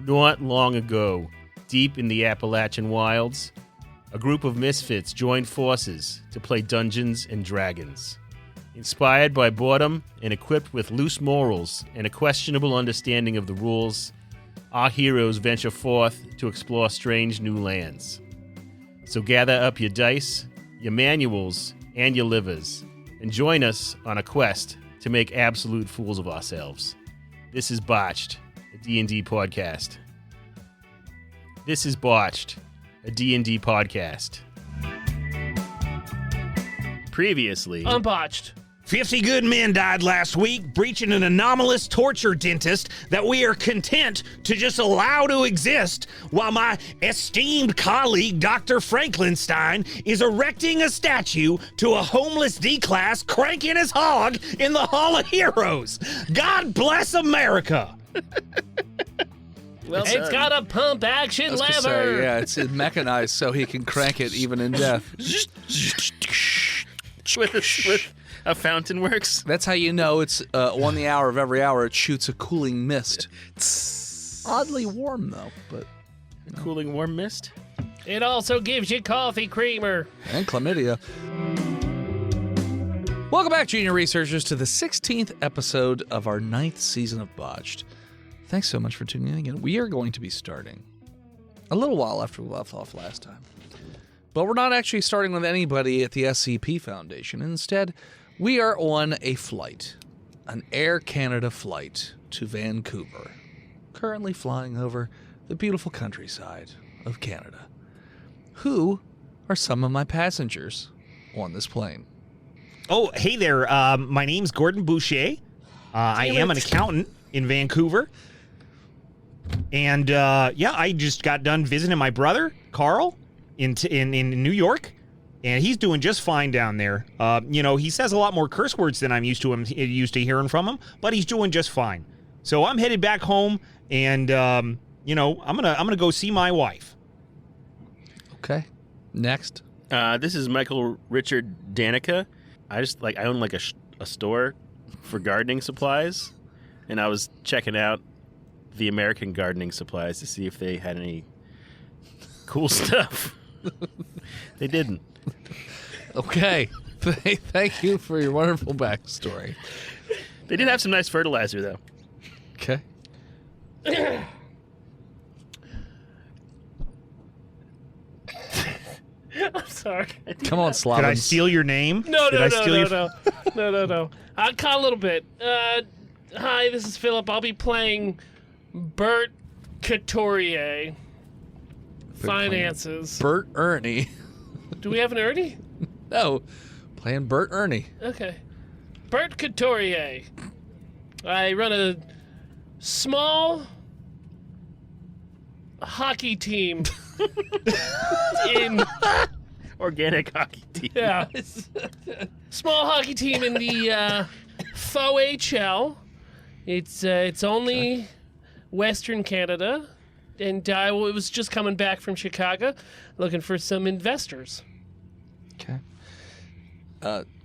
Not long ago, deep in the Appalachian wilds, a group of misfits joined forces to play Dungeons and Dragons. Inspired by boredom and equipped with loose morals and a questionable understanding of the rules, our heroes venture forth to explore strange new lands. So gather up your dice, your manuals, and your livers, and join us on a quest to make absolute fools of ourselves. This is Botched, a D&D podcast. This is Botched, a D&D podcast. Previously... Unbotched. 50 good men died last week, breaching an anomalous torture dentist that we are content to just allow to exist, while my esteemed colleague, Dr. Frankenstein, is erecting a statue to a homeless D-class cranking his hog in the Hall of Heroes. God bless America. Well, it's got a pump action lever. Say, yeah, it's mechanized so he can crank it even in death. with a fountain works. That's how you know it's on the hour of every hour. It shoots a cooling mist. Oddly warm though, but Cooling warm mist. It also gives you coffee creamer. And chlamydia. Welcome back, junior researchers, to the 16th episode of our 9th season of Botched. Thanks so much for tuning in again. We are going to be starting a little while after we left off last time. But we're not actually starting with anybody at the SCP Foundation. Instead, we are on a flight, an Air Canada flight to Vancouver, currently flying over the beautiful countryside of Canada. Who are some of my passengers on this plane? Oh, hey there. My name's Gordon Boucher. I am an accountant in Vancouver. And, I just got done visiting my brother, Carl, in New York. And he's doing just fine down there. He says a lot more curse words than I'm used to hearing from him, but he's doing just fine. So I'm headed back home, and I'm gonna go see my wife. Okay. Next. This is Michael Richard Danica. I own a store for gardening supplies, and I was checking out the American gardening supplies to see if they had any cool stuff. They didn't. Okay. Thank you for your wonderful backstory. They did have some nice fertilizer, though. Okay. I'm sorry. Come on, Slavins. Did I steal your name? No. No. I caught a little bit. Hi, this is Philip. I'll be playing Bert Couturier. Finances. Bert Ernie. Do we have an Ernie? No. Playing Bert Ernie. Okay. Bert Couturier. I run a small hockey team in Organic hockey team. yeah, small hockey team in the FOHL. It's only Western Canada, and I was just coming back from Chicago, looking for some investors. Okay.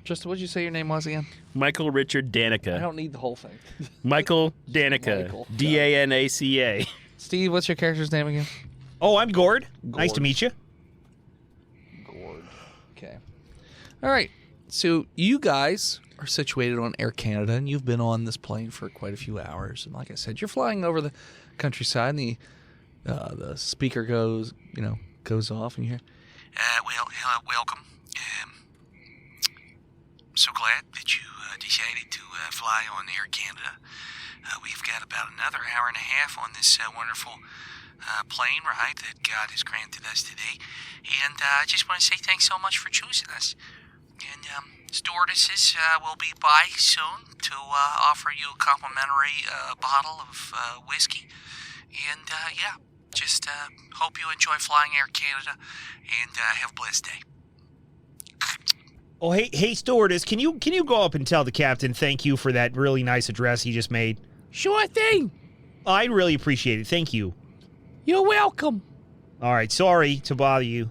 Just what did you say your name was again? Michael Richard Danica. I don't need the whole thing. Michael Danica. Michael. Danaca. Steve, what's your character's name again? Oh, I'm Gord. Nice to meet you. Gord. Okay. All right. So you guys are situated on Air Canada, and you've been on this plane for quite a few hours. And like I said, you're flying over the countryside, and the speaker goes off, and you hear, hello, welcome. So glad that you decided to fly on Air Canada. We've got about another hour and a half on this wonderful plane ride that God has granted us today. And I just want to say thanks so much for choosing us. And stewardesses will be by soon to offer you a complimentary bottle of whiskey. And just hope you enjoy flying Air Canada and have a blessed day. Oh, hey, stewardess, can you go up and tell the captain thank you for that really nice address he just made? Sure thing. I really appreciate it. Thank you. You're welcome. All right, sorry to bother you.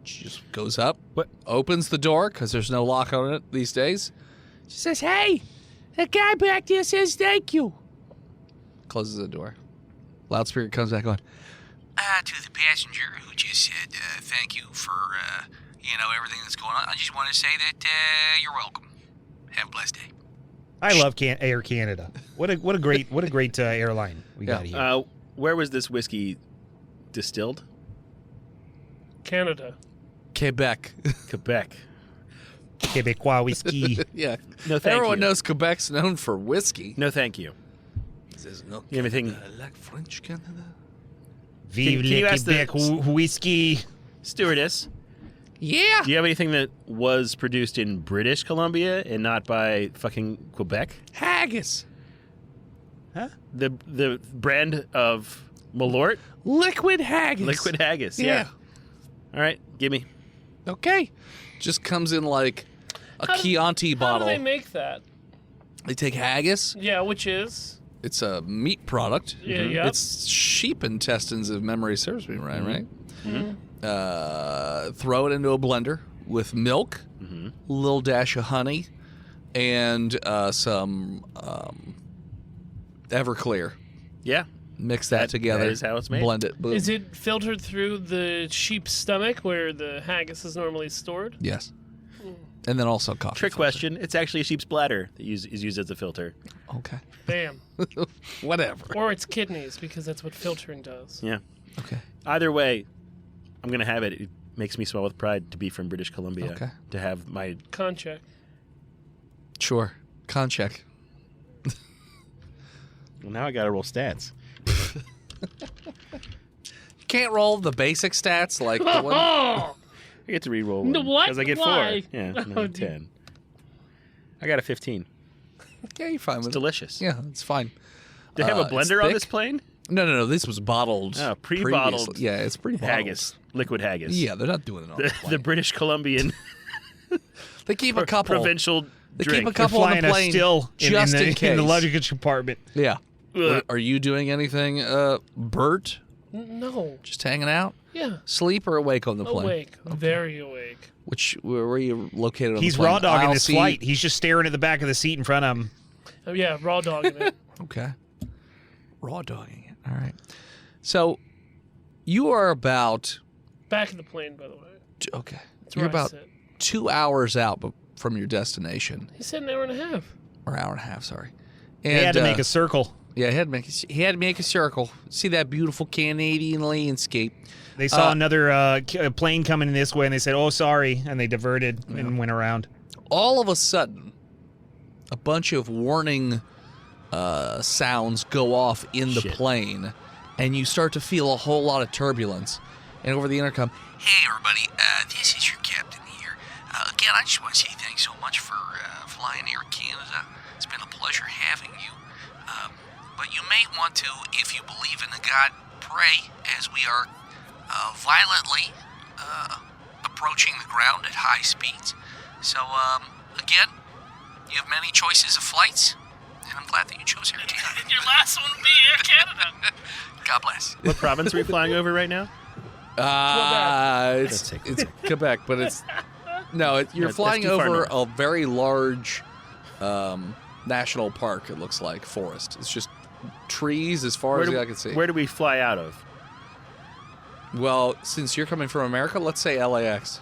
she just goes up, opens the door, because there's no lock on it these days. She says, "Hey, that guy back there says thank you." Closes the door. Loudspeaker comes back on. To the passenger who just said thank you for, everything that's going on, I just want to say that you're welcome. Have a blessed day. I love Air Canada. What a great airline we got here. Where was this whiskey distilled? Canada. Quebec. Quebec. Quebecois whiskey. Yeah. No, thank Everyone you. knows Quebec's known for whiskey. No, thank you. There's no You have anything- Canada like French Canada. Vive Can you le ask the- Quebec whiskey. Stewardess, Yeah. do you have anything that was produced in British Columbia and not by fucking Quebec? Haggis. The brand of Malort? Liquid haggis. Liquid haggis. Yeah. All right, give me. Okay. Just comes in like a How do- Chianti How bottle. do they make that? They take haggis. Yeah, which is? It's a meat product. Yeah, yep. It's sheep intestines, if memory serves me right. Mm-hmm. Throw it into a blender with milk, a little dash of honey, and some Everclear. Yeah. Mix that together. That is how it's made. Blend it. Boom. Is it filtered through the sheep's stomach where the haggis is normally stored? Yes. And then also coffee. Trick filter. question. It's actually a sheep's bladder that is used as a filter. Okay. Bam. Whatever. Or it's kidneys, because that's what filtering does. Yeah. Okay. Either way, I'm going to have it. It makes me swell with pride to be from British Columbia. Okay. To have my... Con check. Sure. Con check. Well, now I got to roll stats. Can't roll the basic stats like the one. Oh! I get to re-roll No, one. what? Because I get Why? 4. Yeah, Oh, no, dude. 10. I got a 15. Yeah, you're fine It's with it. delicious. Yeah, it's fine. Do they have a It's blender on thick. this plane? No. This was bottled. Oh, pre-bottled previously. Yeah, it's pre-bottled. Haggis. Liquid haggis. Yeah, they're not doing it on the The plane. British Columbian They keep a couple. provincial They drink. keep a couple on Flying the us plane still just in in case. the luggage compartment. Yeah. Ugh. Are you doing anything, Bert? No. Just hanging out? Yeah. Sleep or awake on the plane? Awake. Very awake. Where are you located on He's the plane? raw dogging Aisle this seat? flight. He's just staring at the back of the seat in front of him. Oh, yeah, raw dogging it. Okay. Raw dogging it. All right. So you are about Back in the plane, by the way. okay. That's You're where I about sit. 2 hours out from your destination, He said an hour and a half. or hour and a half. Sorry. They had to And, make a circle. Yeah, he had to make a circle. See that beautiful Canadian landscape. They saw another plane coming this way, and they said, "Oh, sorry," and they diverted and went around. All of a sudden, a bunch of warning sounds go off in the Shit. plane, and you start to feel a whole lot of turbulence. And over the intercom, Hey, everybody, this is your captain here. Again, I just want to say thanks so much for flying Air Canada. It's been a pleasure having you. But you may want to, if you believe in a God, pray as we are violently approaching the ground at high speeds. So, again, you have many choices of flights, and I'm glad that you chose Air Canada. Your last one will be Air Canada. God bless. What province are we flying over right now? it's Quebec, but it's you're that's flying too far over north. a very large national park. It looks like forest. It's just trees as far as the eye can see. Where do we fly out of? Well, since you're coming from America, let's say LAX.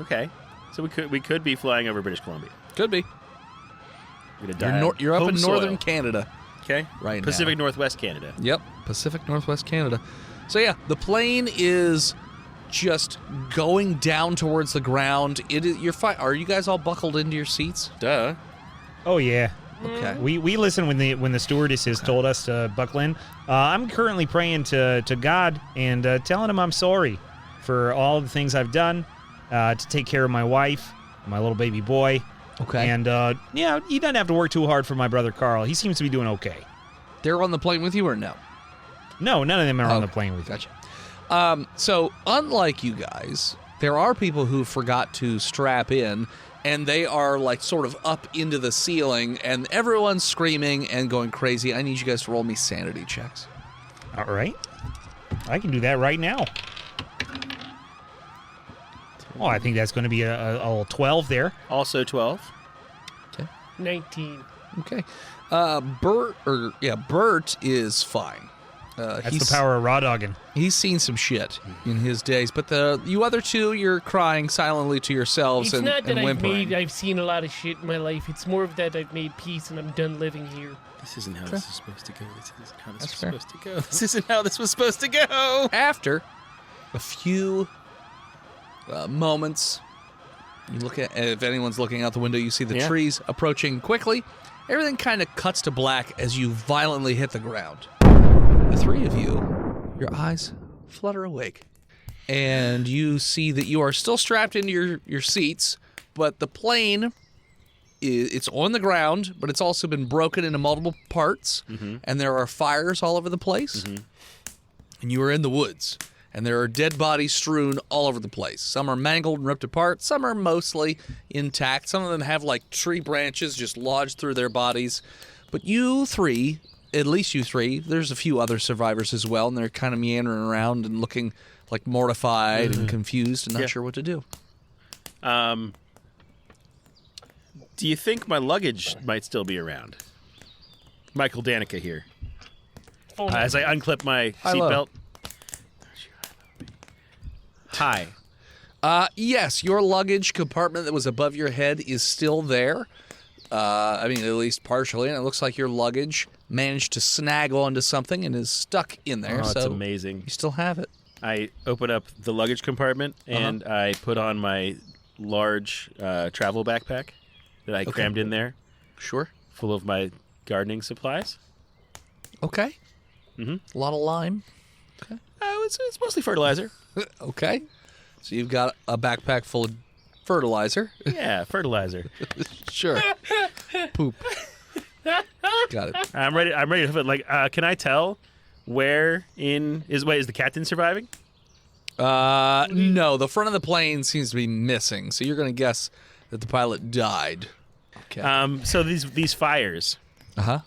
Okay. So we could be flying over British Columbia. Could be. We're gonna die. You're up Home in soil. northern Canada. Okay. right now. Pacific Northwest Canada. Yep, Pacific Northwest Canada. So yeah, the plane is just going down towards the ground. It is. You're fine. Are you guys all buckled into your seats? Duh. Oh yeah. Okay. We listen when the stewardesses told us to buckle in. I'm currently praying to God and telling him I'm sorry for all the things I've done to take care of my wife, my little baby boy. Okay. And yeah, he doesn't have to work too hard for my brother Carl. He seems to be doing okay. They're on the plane with you or no? No, none of them are on the Okay, plane with me. Gotcha. So unlike you guys, there are people who forgot to strap in, and they are like sort of up into the ceiling, and everyone's screaming and going crazy. I need you guys to roll me sanity checks. All right. I can do that right now. Oh, I think that's going to be a 12 there. Also 12. 19. Okay. Bert is fine. That's the power of raw dogging. He's seen some shit in his days, but you other two, you're crying silently to yourselves It's and, not that and whimpering. I've seen a lot of shit in my life. It's more of that I've made peace and I'm done living here. This isn't how this is supposed to go. This isn't how this That's was fair. supposed to go. This isn't how this was supposed to go. After a few moments, you look at, if anyone's looking out the window, you see the trees approaching quickly. Everything kind of cuts to black as you violently hit the ground. The three of you, your eyes flutter awake, and you see that you are still strapped into your seats, but the plane, it's on the ground, but it's also been broken into multiple parts, and there are fires all over the place, and you are in the woods. And there are dead bodies strewn all over the place. Some are mangled and ripped apart. Some are mostly intact. Some of them have like tree branches just lodged through their bodies. But you three, at least you three, there's a few other survivors as well, and they're kind of meandering around and looking like mortified and confused and not sure what to do. Do you think my luggage might still be around? Michael Danica here. As I unclip my seatbelt. Hi. Yes, your luggage compartment that was above your head is still there. I mean, at least partially, and it looks like your luggage managed to snag onto something and is stuck in there. Oh, so that's amazing. You still have it. I open up the luggage compartment and I put on my large travel backpack that I crammed in there, Sure. full of my gardening supplies. Okay. Mhm. A lot of lime. It's mostly fertilizer. Okay. So you've got a backpack full of fertilizer. Yeah, fertilizer. Sure. Poop. Got it. I'm ready. I'm ready to put like. Can I tell where is the captain surviving? No, the front of the plane seems to be missing, so you're going to guess that the pilot died. Okay. So these fires. Uh-huh.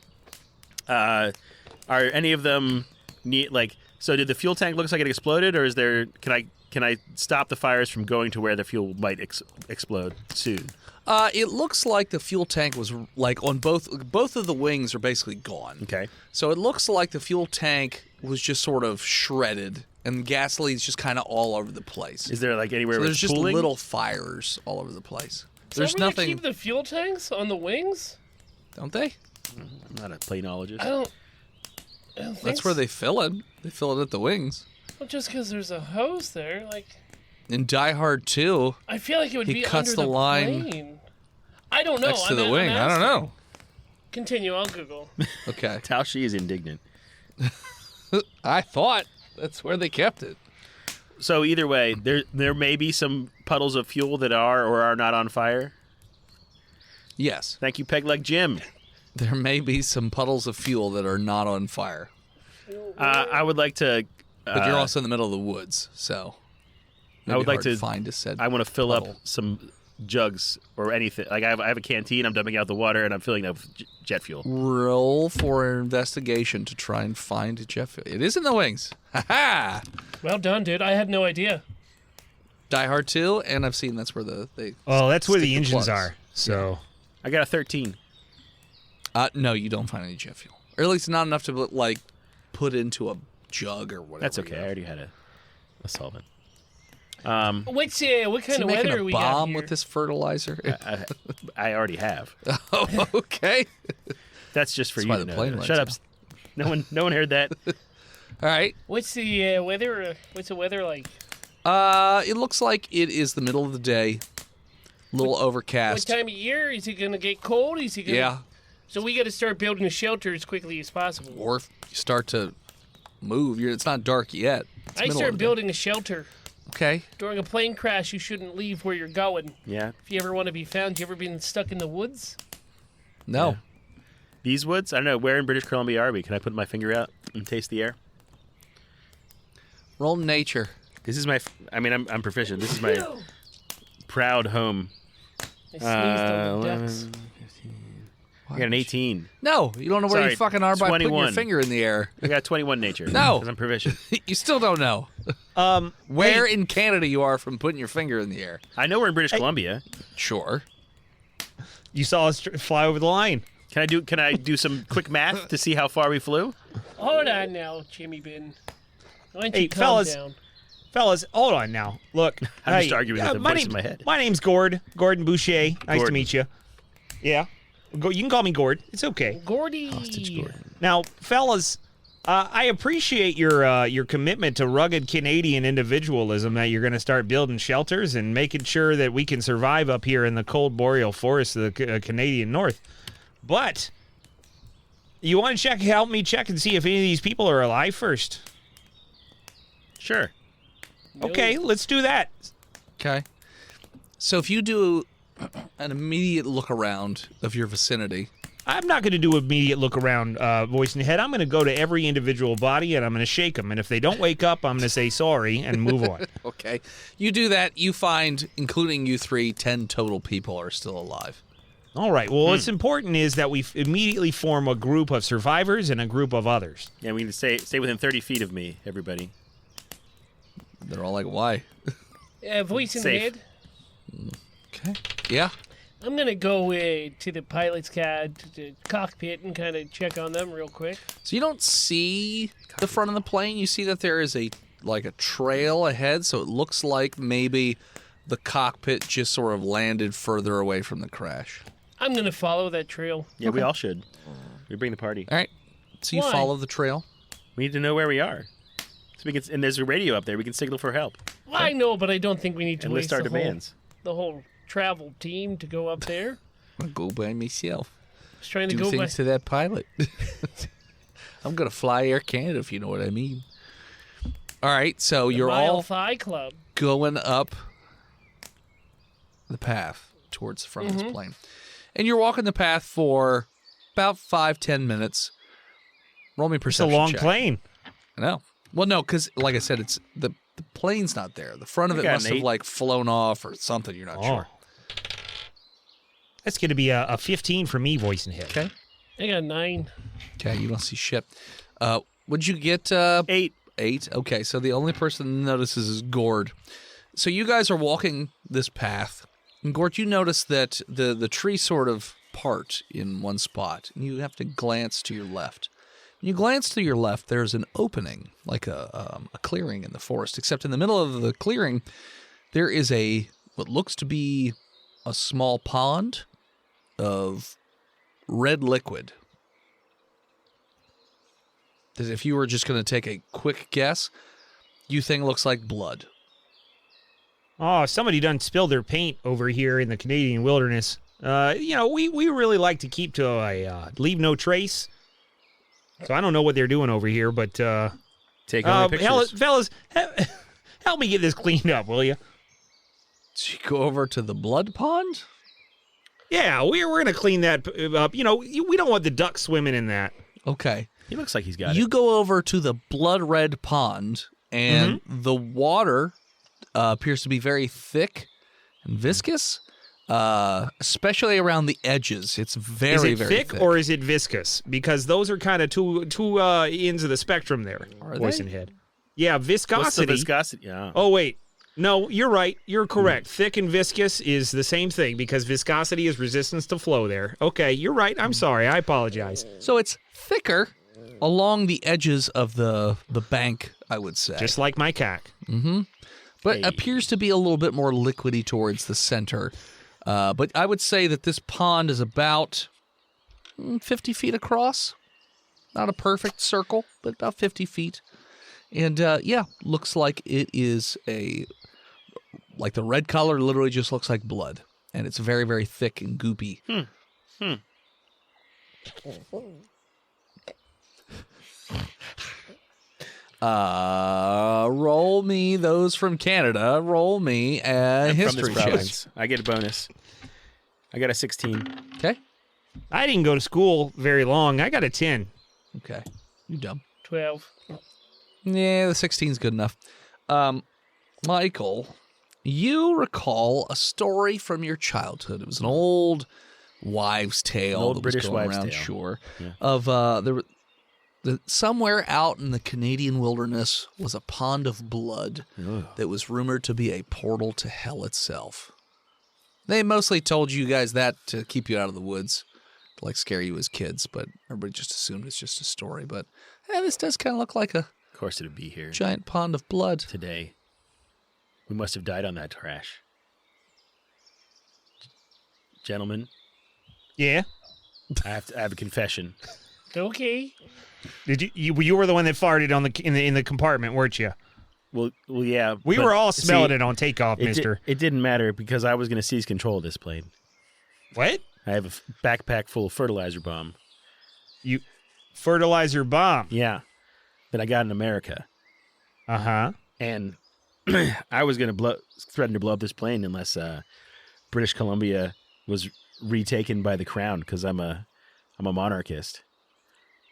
Are any of them like? So did the fuel tank looks like it exploded, or is there? Can I stop the fires from going to where the fuel might explode soon? It looks like the fuel tank was like on both of the wings are basically gone. Okay. So it looks like the fuel tank was just sort of shredded, and gasoline's just kind of all over the place. Is there like anywhere So where there's it's just cooling? little fires all over the place. There's Somebody nothing, keep the fuel tanks on the wings? don't they? I'm not a planologist. I don't think That's where they fill it. They fill it at the wings. Well, just because there's a hose there, like In Die Hard 2, I feel like it would He be cuts under the line plane. I don't know. next to I'm the I'm wing. I don't asking. know. Continue. I'll Google. Okay. Tao Shi is indignant. I thought that's where they kept it. So either way, there may be some puddles of fuel that are or are not on fire. Yes. Thank you, Pegleg Jim. There may be some puddles of fuel that are not on fire. I would like to. But you're also in the middle of the woods, so I would like hard to find a said. I want to fill puddle. up some jugs or anything. Like I have a canteen. I'm dumping out the water and I'm filling it up with jet fuel. Roll for investigation to try and find jet fuel. It is in the wings. Ha ha! Well done, dude. I had no idea. Die Hard 2, and I've seen that's where they. Well, that's where stick the engines plugs. are. So I got a 13. No, you don't find any jet fuel, or at least not enough to like put into a jug or whatever. That's okay. you I know. already had a solvent. What Is kind he of making weather a we got bomb here? with this fertilizer? I already have. Oh, okay. That's just for That's you why to the know. plane went Shut up. down. No one heard that. All right. What's the weather? What's the weather like? It looks like it is the middle of the day. A little What overcast. time of year is it gonna get cold? Is it gonna? Yeah. So we got to start building a shelter as quickly as possible. Or if you start to move, it's not dark yet. It's I middle start of the day. building a shelter. Okay. During a plane crash, you shouldn't leave where you're going. Yeah. If you ever want to be found, you ever been stuck in the woods? No. These woods? I don't know. Where in British Columbia are we? Can I put my finger out and taste the air? Roll nature. This is my. I'm proficient. This is my proud home. I sneezed on the ducks. 11, 15. I got an 18. No, you don't know where Sorry, you fucking are by putting your 21. finger in the air. I got 21 nature. No. Because I'm proficient. You still don't know where in Canada you are from putting your finger in the air. I know we're in British Columbia. Sure. you saw us fly over the line. Can I do some quick math to see how far we flew? Hold on now, Jimmy Bin. Why don't Hey, you calm fellas. down? Fellas, hold on now. Look, I'm just arguing with the voice in my head. My name's Gordon Boucher. Nice to Gordon. meet you. Yeah. You can call me Gord. It's okay. Gordy. Now, fellas, I appreciate your commitment to rugged Canadian individualism, that you're going to start building shelters and making sure that we can survive up here in the cold boreal forests of the Canadian North. But you want to help me check and see if any of these people are alive first? Sure. Okay, let's do that. Okay. So if you do an immediate look around of your vicinity. I'm not going to do immediate look around, voice in the head. I'm going to go to every individual body and I'm going to shake them. And if they don't wake up, I'm going to say sorry and move on. Okay. You do that, you find, including you three, 10 total people are still alive. All right. Well, what's important is that we immediately form a group of survivors and a group of others. Yeah, we need to stay within 30 feet of me, everybody. They're all like, why? Voice in the Safe. head. Okay. Yeah. I'm gonna go to the pilot's to the cockpit and kind of check on them real quick. So you don't see the front of the plane. You see that there is a trail ahead, so it looks like maybe the cockpit just sort of landed further away from the crash. I'm gonna follow that trail. Yeah, we all should. We bring the party. All right. So you Why? follow the trail. We need to know where we are. So we can, and there's a radio up there. We can signal for help. Well, I know, but I don't think we need to And waste list our demands. the whole travel team to go up there. I'll go by myself. Just trying to Do go by. things to that pilot. I'm going to fly Air Canada, if you know what I mean. All right, so you're Mile all Thigh Club. going up the path towards the front of this plane. And you're walking the path for about 5-10 minutes. Roll me a It's a perception long check. plane. I know. Well, no, because like I said, it's the plane's not there. The front of I it got must an have 8. like flown off or something. You're not sure. That's going to be a 15 for me, voice and head. Okay. I got 9. Okay, you don't see shit. Would you get 8. 8? Okay, so the only person that notices is Gord. So you guys are walking this path, and Gord, you notice that the tree sort of part in one spot, and you have to glance to your left. When you glance to your left, there's an opening, like a clearing in the forest, except in the middle of the clearing, there is what looks to be a small pond of red liquid. As if you were just going to take a quick guess, you think looks like blood. Oh, somebody done spilled their paint over here in the Canadian wilderness. We really like to keep to a leave no trace. So I don't know what they're doing over here, but Take all the pictures. fellas, help me get this cleaned up, will you? So you go over to the blood pond? Yeah, we're going to clean that up. We don't want the ducks swimming in that. Okay. He looks like he's got You it. go over to the blood red pond, and the water appears to be very thick and viscous, especially around the edges. It's very, Is it very thick or is it viscous? Because those are kind of two ends of the spectrum there, Are voice they? and head. Yeah, What's the viscosity. viscosity? Yeah. Oh, wait. No, you're right. You're correct. Thick and viscous is the same thing because viscosity is resistance to flow there. Okay, you're right. I'm sorry. I apologize. So it's thicker along the edges of the bank, I would say. Just like my cack. But appears to be a little bit more liquidy towards the center. But I would say that this pond is about 50 feet across. Not a perfect circle, but about 50 feet. And looks like it is like the red color literally just looks like blood. And it's very, very thick and goopy. Roll me those from Canada. Roll me a I'm from history this check. province. I get a bonus. I got a 16. Okay. I didn't go to school very long. I got a 10. Okay. You dumb. 12. Yeah, the 16's good enough. Michael, you recall a story from your childhood. It was an old wives' tale, old that British was going wives' around, tale. sure, Yeah. of somewhere out in the Canadian wilderness was a pond of blood that was rumored to be a portal to hell itself. They mostly told you guys that to keep you out of the woods. like scare you as kids, but everybody just assumed it's just a story. But this does kind of look like a Of course it'd be here giant pond of blood. today. We must have died on that trash. Gentlemen, Yeah. I have a confession. Okay. Did you were the one that farted on in the compartment, weren't you? Well, yeah. We but were all smelling see, it on takeoff, mister. It didn't matter because I was going to seize control of this plane. What? I have a backpack full of fertilizer bomb. You fertilizer bomb. Yeah, that I got in America. Uh-huh. And I was going to threaten to blow up this plane unless British Columbia was retaken by the crown because I'm a monarchist.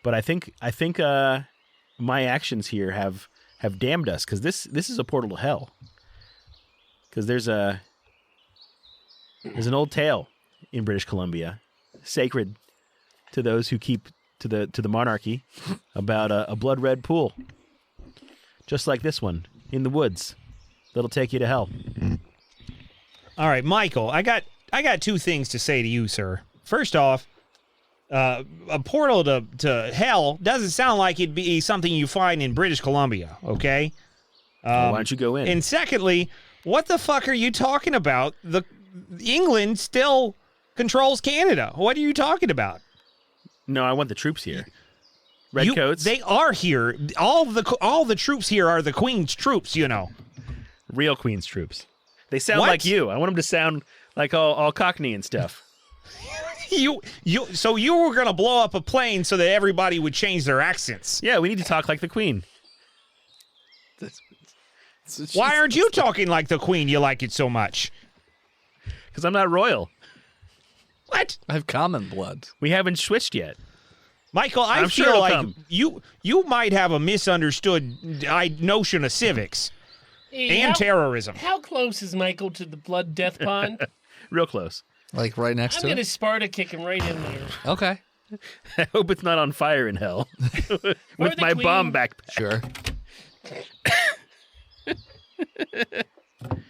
But I think my actions here have damned us because this is a portal to hell. Because there's an old tale in British Columbia, sacred to those who keep to the monarchy, about a blood red pool, just like this one in the woods, that'll take you to hell. All right, Michael, I got two things to say to you, sir. First off, a portal to hell doesn't sound like it'd be something you find in British Columbia, okay? Why don't you go in? And secondly, what the fuck are you talking about? England still controls Canada. What are you talking about? No, I want the troops here. Redcoats. They are here. All the troops here are the Queen's troops, you know. Real Queen's troops. They sound What? like you. I want them to sound like all Cockney and stuff. So you were gonna blow up a plane so that everybody would change their accents. Yeah, we need to talk like the Queen. Why aren't you talking like the Queen? You like it so much. Because I'm not royal. What? I have common blood. We haven't switched yet. Michael, I I'm sure feel it'll like come. you might have a misunderstood notion of civics Hey, and terrorism. How close is Michael to the blood death pond? Real close. Like right next I'm to gonna it? Sparta kick him right in there. Okay. I hope it's not on fire in hell. With the my Queen. bomb backpack. Sure.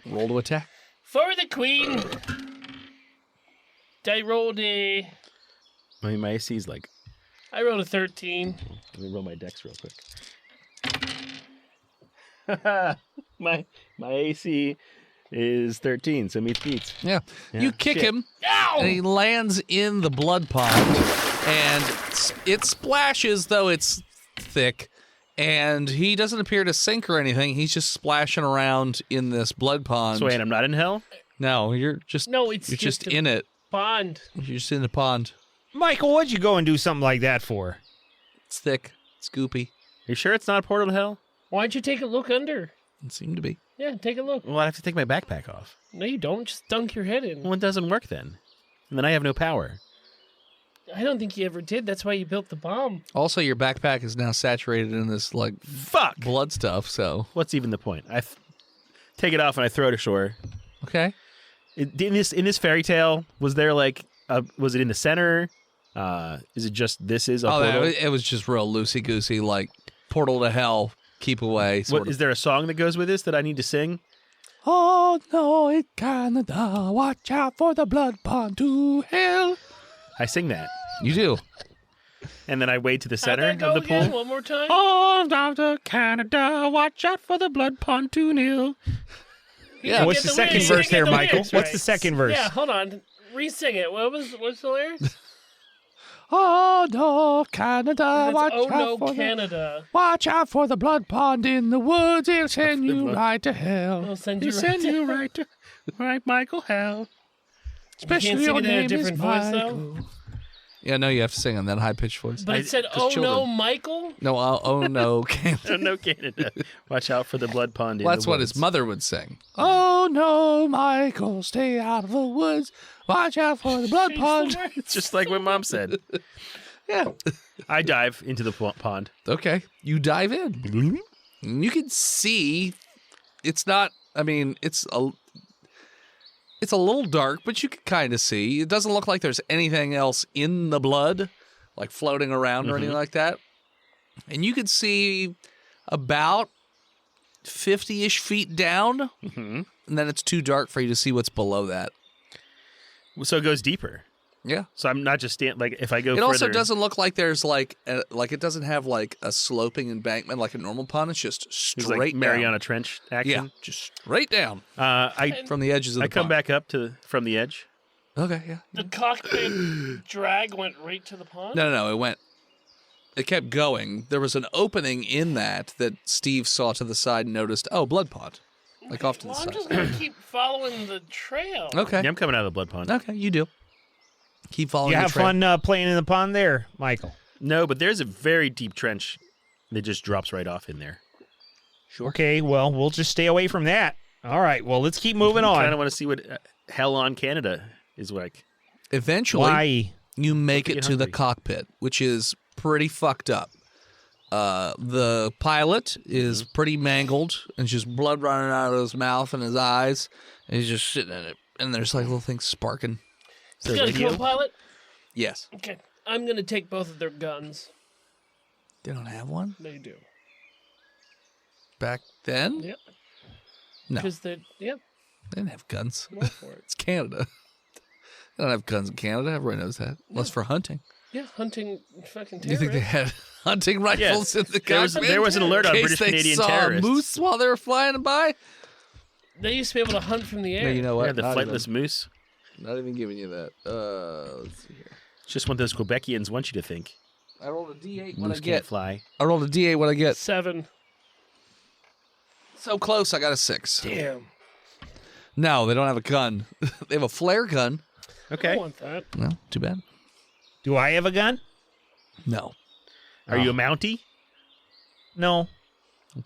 Roll to attack. For the Queen. I rolled a My AC is like... I rolled a 13. Let me roll my dex real quick. my AC is 13, so meets beats. Yeah. You kick Shit. him, Ow! and he lands in the blood pond, and it splashes, though it's thick, and he doesn't appear to sink or anything. He's just splashing around in this blood pond. So wait, I'm not in hell? No, you're just No, it's you're just a in it. pond. You're just in the pond. Michael, what'd you go and do something like that for? It's thick, scoopy. You sure it's not a portal to hell? Why don't you take a look under? It seemed to be. Yeah, take a look. Well, I have to take my backpack off. No, you don't. Just dunk your head in. Well, it doesn't work then. And then I have no power. I don't think you ever did. That's why you built the bomb. Also, your backpack is now saturated in this like Fuck! blood stuff. So What's even the point? Take it off and I throw it ashore. okay. In this fairy tale, was there like was it in the center? Is it just this is a Oh, portal? it was just real loosey goosey, like portal to hell, keep away. Sort What, of. is there a song that goes with this that I need to sing? Oh no, it Canada! Watch out for the blood pond to hell. I sing that, You do. and then I wade to the How'd center that go of the again? pool. One more time. Oh, down to Canada, watch out for the blood pontoon hill. Yeah. What's Get the the second lyrics. verse Get there, the Michael? lyrics What's right. the second verse? Yeah, hold on. Re-sing it. What's the lyrics? Oh no, Canada! It's Watch oh out no, for Canada. watch out for the blood pond in the woods. It'll send you blood- right to hell. I'll send you Send you right to Michael Hell. Especially you can't sing it in a different voice, though. Yeah, no, you have to sing in that high pitched voice. But it said, 'cause "Oh no, children- Michael." No, oh no, Canada. Oh, no, Canada. Watch out for the blood pond. Well, in that's the what woods. his mother would sing. Oh no, Michael, stay out of the woods. Watch out for the blood Change the pond. words. It's just like what Mom said. Yeah. I dive into the pond. Okay. You dive in. And you can see it's not, I mean, it's a little dark, but you can kind of see. It doesn't look like there's anything else in the blood, like floating around or anything like that. And you can see about 50-ish feet down, and then it's too dark for you to see what's below that. So it goes deeper. Yeah. So I'm not just like if I go. It also further- doesn't look like there's like it doesn't have like a sloping embankment like a normal pond. It's just It's straight like down. Mariana Trench Yeah, action. just straight down I from the edges of the I come pond. back up from the edge. Okay, yeah. The cockpit drag went right to the pond? No. It kept going. There was an opening in that Steve saw to the side and noticed, oh, blood pond. Like off to the Well, I'm side. just going to keep following the trail. Okay. Yeah, I'm coming out of the blood pond. Okay, you do. Keep following You the have trail. fun playing in the pond there, Michael. No, but there's a very deep trench that just drops right off in there. Okay, well, we'll just stay away from that. All right, well, let's keep moving I kind on. of want to see what hell on Canada is like. Eventually, Why? you make Don't it get to the hungry. cockpit, which is pretty fucked up. The pilot is pretty mangled, and just blood running out of his mouth and his eyes, and he's just sitting in it. And there's like little things sparking. You got a co-pilot? Yes. Okay. I'm going to take both of their guns. They don't have one They do. back then. Yep. No, Because they're, yep, they didn't have guns. go for it. It's Canada. They don't have guns in Canada. Everybody knows that. Unless for hunting. Yeah, hunting fucking Do you terrorists. think they had hunting rifles in the cockpit? There was an alert on in case British they Canadian saw terrorists. a moose while they were flying by? They used to be able to hunt from the air. No, you know what? Yeah, the Not flightless moose. Not even giving you that. Let's see here. It's just what those Quebecians want you to think. I rolled a D8. What I Moose can't get? fly. I rolled a D8. What I get? 7. So close. I got a 6. Damn. No, they don't have a gun. They have a flare gun. I Okay. want that. No, too bad. Do I have a gun? No. Are you a Mountie? No.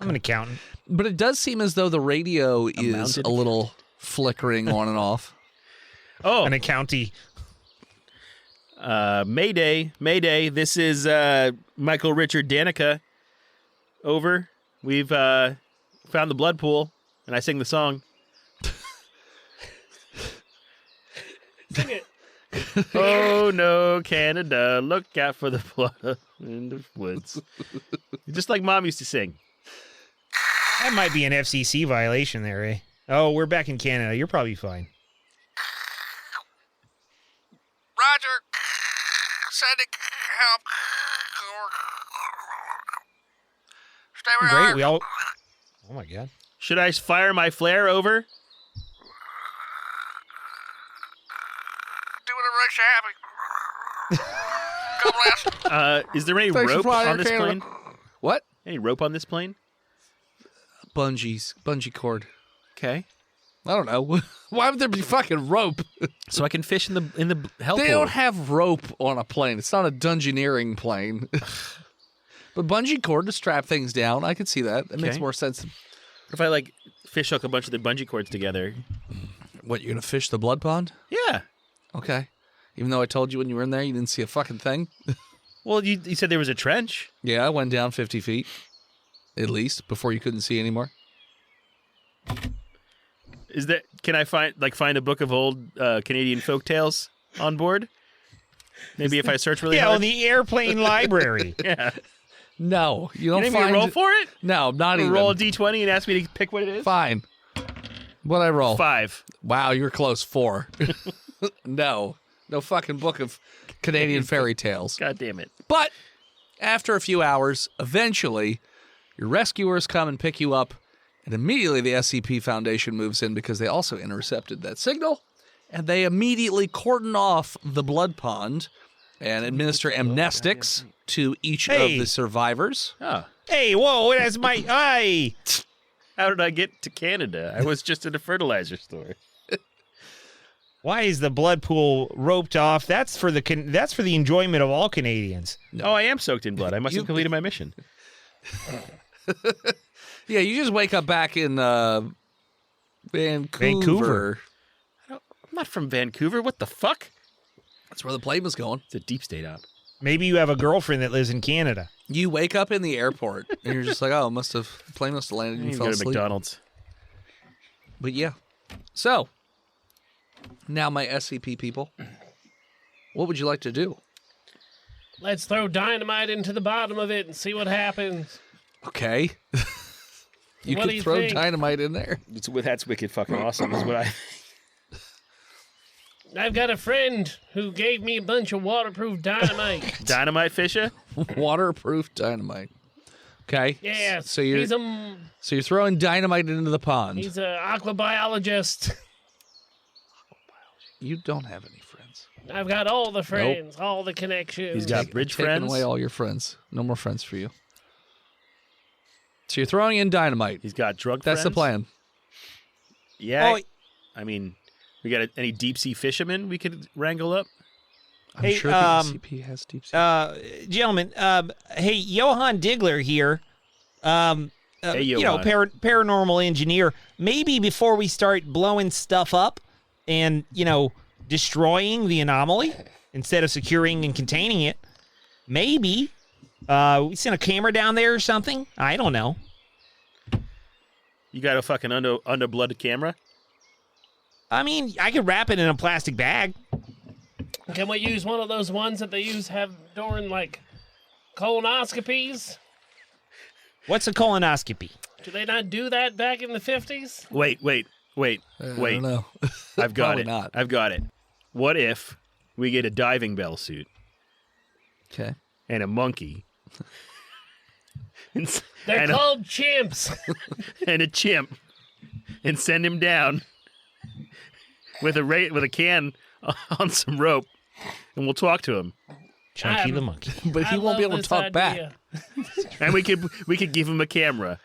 I'm an accountant. But it does seem as though the radio is mounted? a little flickering on and off. Oh, An accountie. Mayday, Mayday. This is Michael Richard Danica. Over. We've found the blood pool, and I sing the song. Sing it. Oh no, Canada, look out for the blood in the woods. Just like Mom used to sing. That might be an FCC violation there, eh? Oh, we're back in Canada. You're probably fine. Roger. Sending help. Stay where you Great. are. We all. Oh my God. Should I fire my flare over? Do whatever makes you happy. God bless. Is there any Thanks for rope flying on this Air plane? Canada. What? Any rope on this plane? Bungee cord. Okay. I don't know. Why would there be fucking rope? So I can fish in the hell They pool. don't have rope on a plane. It's not a dungeoneering plane. But bungee cord to strap things down, I could see that. That makes Okay. more sense. If I like fish hook a bunch of the bungee cords together. What, you're going to fish the blood pond? Yeah. Okay. Even though I told you when you were in there you didn't see a fucking thing? Well, you said there was a trench. Yeah, I went down 50 feet. At least, before you couldn't see anymore. Is that? Can I find a book of old Canadian folk tales on board? Maybe if I search really Yeah, hard. on the airplane library. Yeah. No, you don't You need me find to roll for it? No, not even. Roll a d20 and ask me to pick what it is? Fine. What'd I roll? 5. Wow, you're close. 4. No fucking book of Canadian fairy tales. God damn it. But after a few hours, eventually, your rescuers come and pick you up, and immediately the SCP Foundation moves in because they also intercepted that signal, and they immediately cordon off the blood pond and administer amnestics to each Hey. of the survivors. Oh. Hey, whoa, that's my. Hey! How did I get to Canada? I was just at a fertilizer store. Why is the blood pool roped off? That's for the enjoyment of all Canadians. No. Oh, I am soaked in blood. I must You- have completed my mission. Yeah, you just wake up back in Vancouver. Vancouver. I'm not from Vancouver. What the fuck? That's where the plane was going. It's a deep state op. Maybe you have a girlfriend that lives in Canada. You wake up in the airport, and you're just like, oh, the plane must have landed and You you can fell go to asleep. McDonald's. But yeah. So, now my SCP people, what would you like to do? Let's throw dynamite into the bottom of it and see what happens. Okay. You What do could you throw think? dynamite in there. That's wicked fucking awesome is what I... I've got a friend who gave me a bunch of waterproof dynamite. Dynamite Fisher? Waterproof dynamite. Okay. Yeah. So you're throwing dynamite into the pond. He's an aquabiologist. You don't have any friends. I've got all the friends, all the connections. He's got bridge Taking friends. away all your friends. No more friends for you. So you're throwing in dynamite. He's got drug That's friends. the plan. Yeah. I mean, we got any deep sea fishermen we could wrangle up? I'm Hey, sure the ECP has deep sea. Gentlemen, hey, Johann Digler here. Hey, Johann. Paranormal engineer. Maybe before we start blowing stuff up and, destroying the anomaly instead of securing and containing it, maybe we send a camera down there or something. I don't know. You got a fucking underblooded camera? I mean, I could wrap it in a plastic bag. Can we use one of those ones that they have during, colonoscopies? What's a colonoscopy? Do they not do that back in the 50s? Wait. I don't know. I've got Probably it. not. I've got it. What if we get a diving bell suit Okay. and a monkey? They're called chimps. And a chimp, and send him down with a can on some rope, and we'll talk to him. Chunky the monkey. But he won't be able to talk back. And we could give him a camera.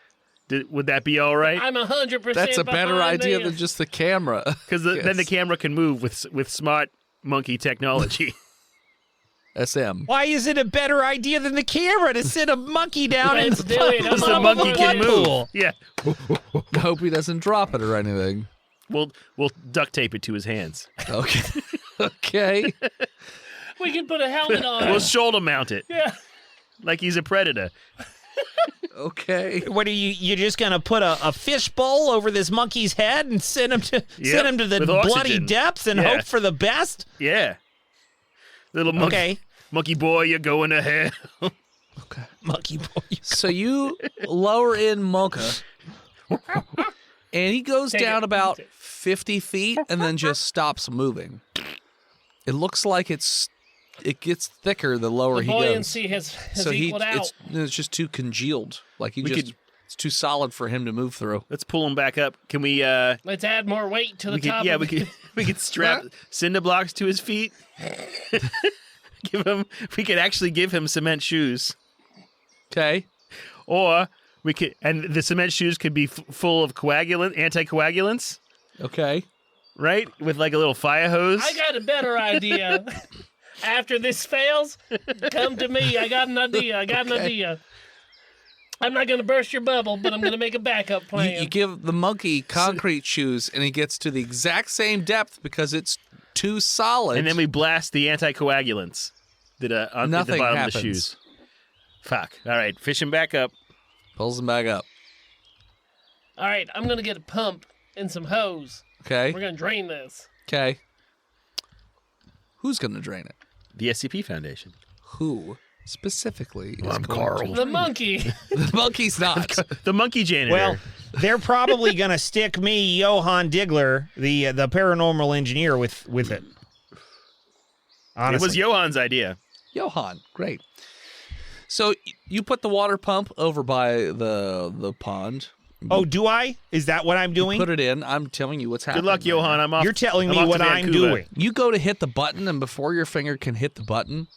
Would that be all right? I'm 100%. That's a better behind idea this. than just the camera. Because then the camera can move with smart monkey technology. SM. Why is it a better idea than the camera to send a monkey down and Let's do it. I'm Because the on monkey board. can move. Yeah. I hope he doesn't drop it or anything. We'll duct tape it to his hands. Okay. Okay. We can put a helmet on. We'll shoulder mount it Yeah. like he's a predator. Okay. What are you're just gonna put a fish bowl over this monkey's head and send him to the with bloody oxygen. depths and Yeah. hope for the best? Yeah. Little monkey. Okay. Monkey boy, you're going to hell. Okay. Monkey boy. So you lower in Mocha, and he goes Take down it. about 50 feet and then just stops moving. It looks like it gets thicker the lower The he goes. buoyancy has So equaled out. it's just too congealed. Like it's too solid for him to move through. Let's pull him back up. Can we? Let's add more weight to the We could, top. yeah, of we could. We could strap cinder blocks to his feet. We could actually give him cement shoes, Okay. or we could, and the cement shoes could be full of anticoagulants, Okay. right? With like a little fire hose. I got a better idea. After this fails, come to me. I got an idea. I'm not going to burst your bubble, but I'm going to make a backup plan. You give the monkey concrete shoes, and he gets to the exact same depth because it's too solid. And then we blast the anticoagulants that are at the Nothing bottom happens. of the shoes. Fuck. All right, fish him back up. Pulls him back up. All right, I'm going to get a pump and some hose. Okay. We're going to drain this. Okay. Who's going to drain it? The SCP Foundation. Who specifically is I'm going Carl. The monkey. The monkey's not. The monkey janitor. Well, they're probably gonna stick me, Johann Digler, the paranormal engineer, with it. it Honestly. was Johann's idea. Johann, great. So you put the water pump over by the pond. Oh, do I? Is that what I'm doing? Put it in. I'm telling you what's happening. Good luck, right Johann. now. I'm off. You're telling I'm me off to what I'm Vancouver. doing. You go to hit the button, and before your finger can hit the button,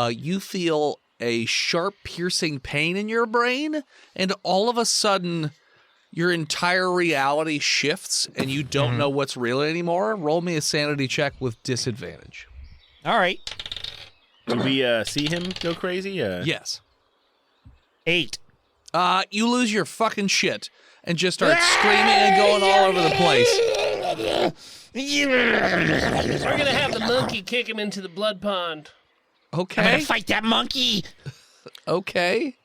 you feel a sharp, piercing pain in your brain, and all of a sudden, your entire reality shifts, and you don't know what's real anymore. Roll me a sanity check with disadvantage. All right. Did we see him go crazy? Yes. 8. You lose your fucking shit and just start screaming and going all over the place. We're going to have the monkey kick him into the blood pond. I'm Okay. gonna fight that monkey. Okay.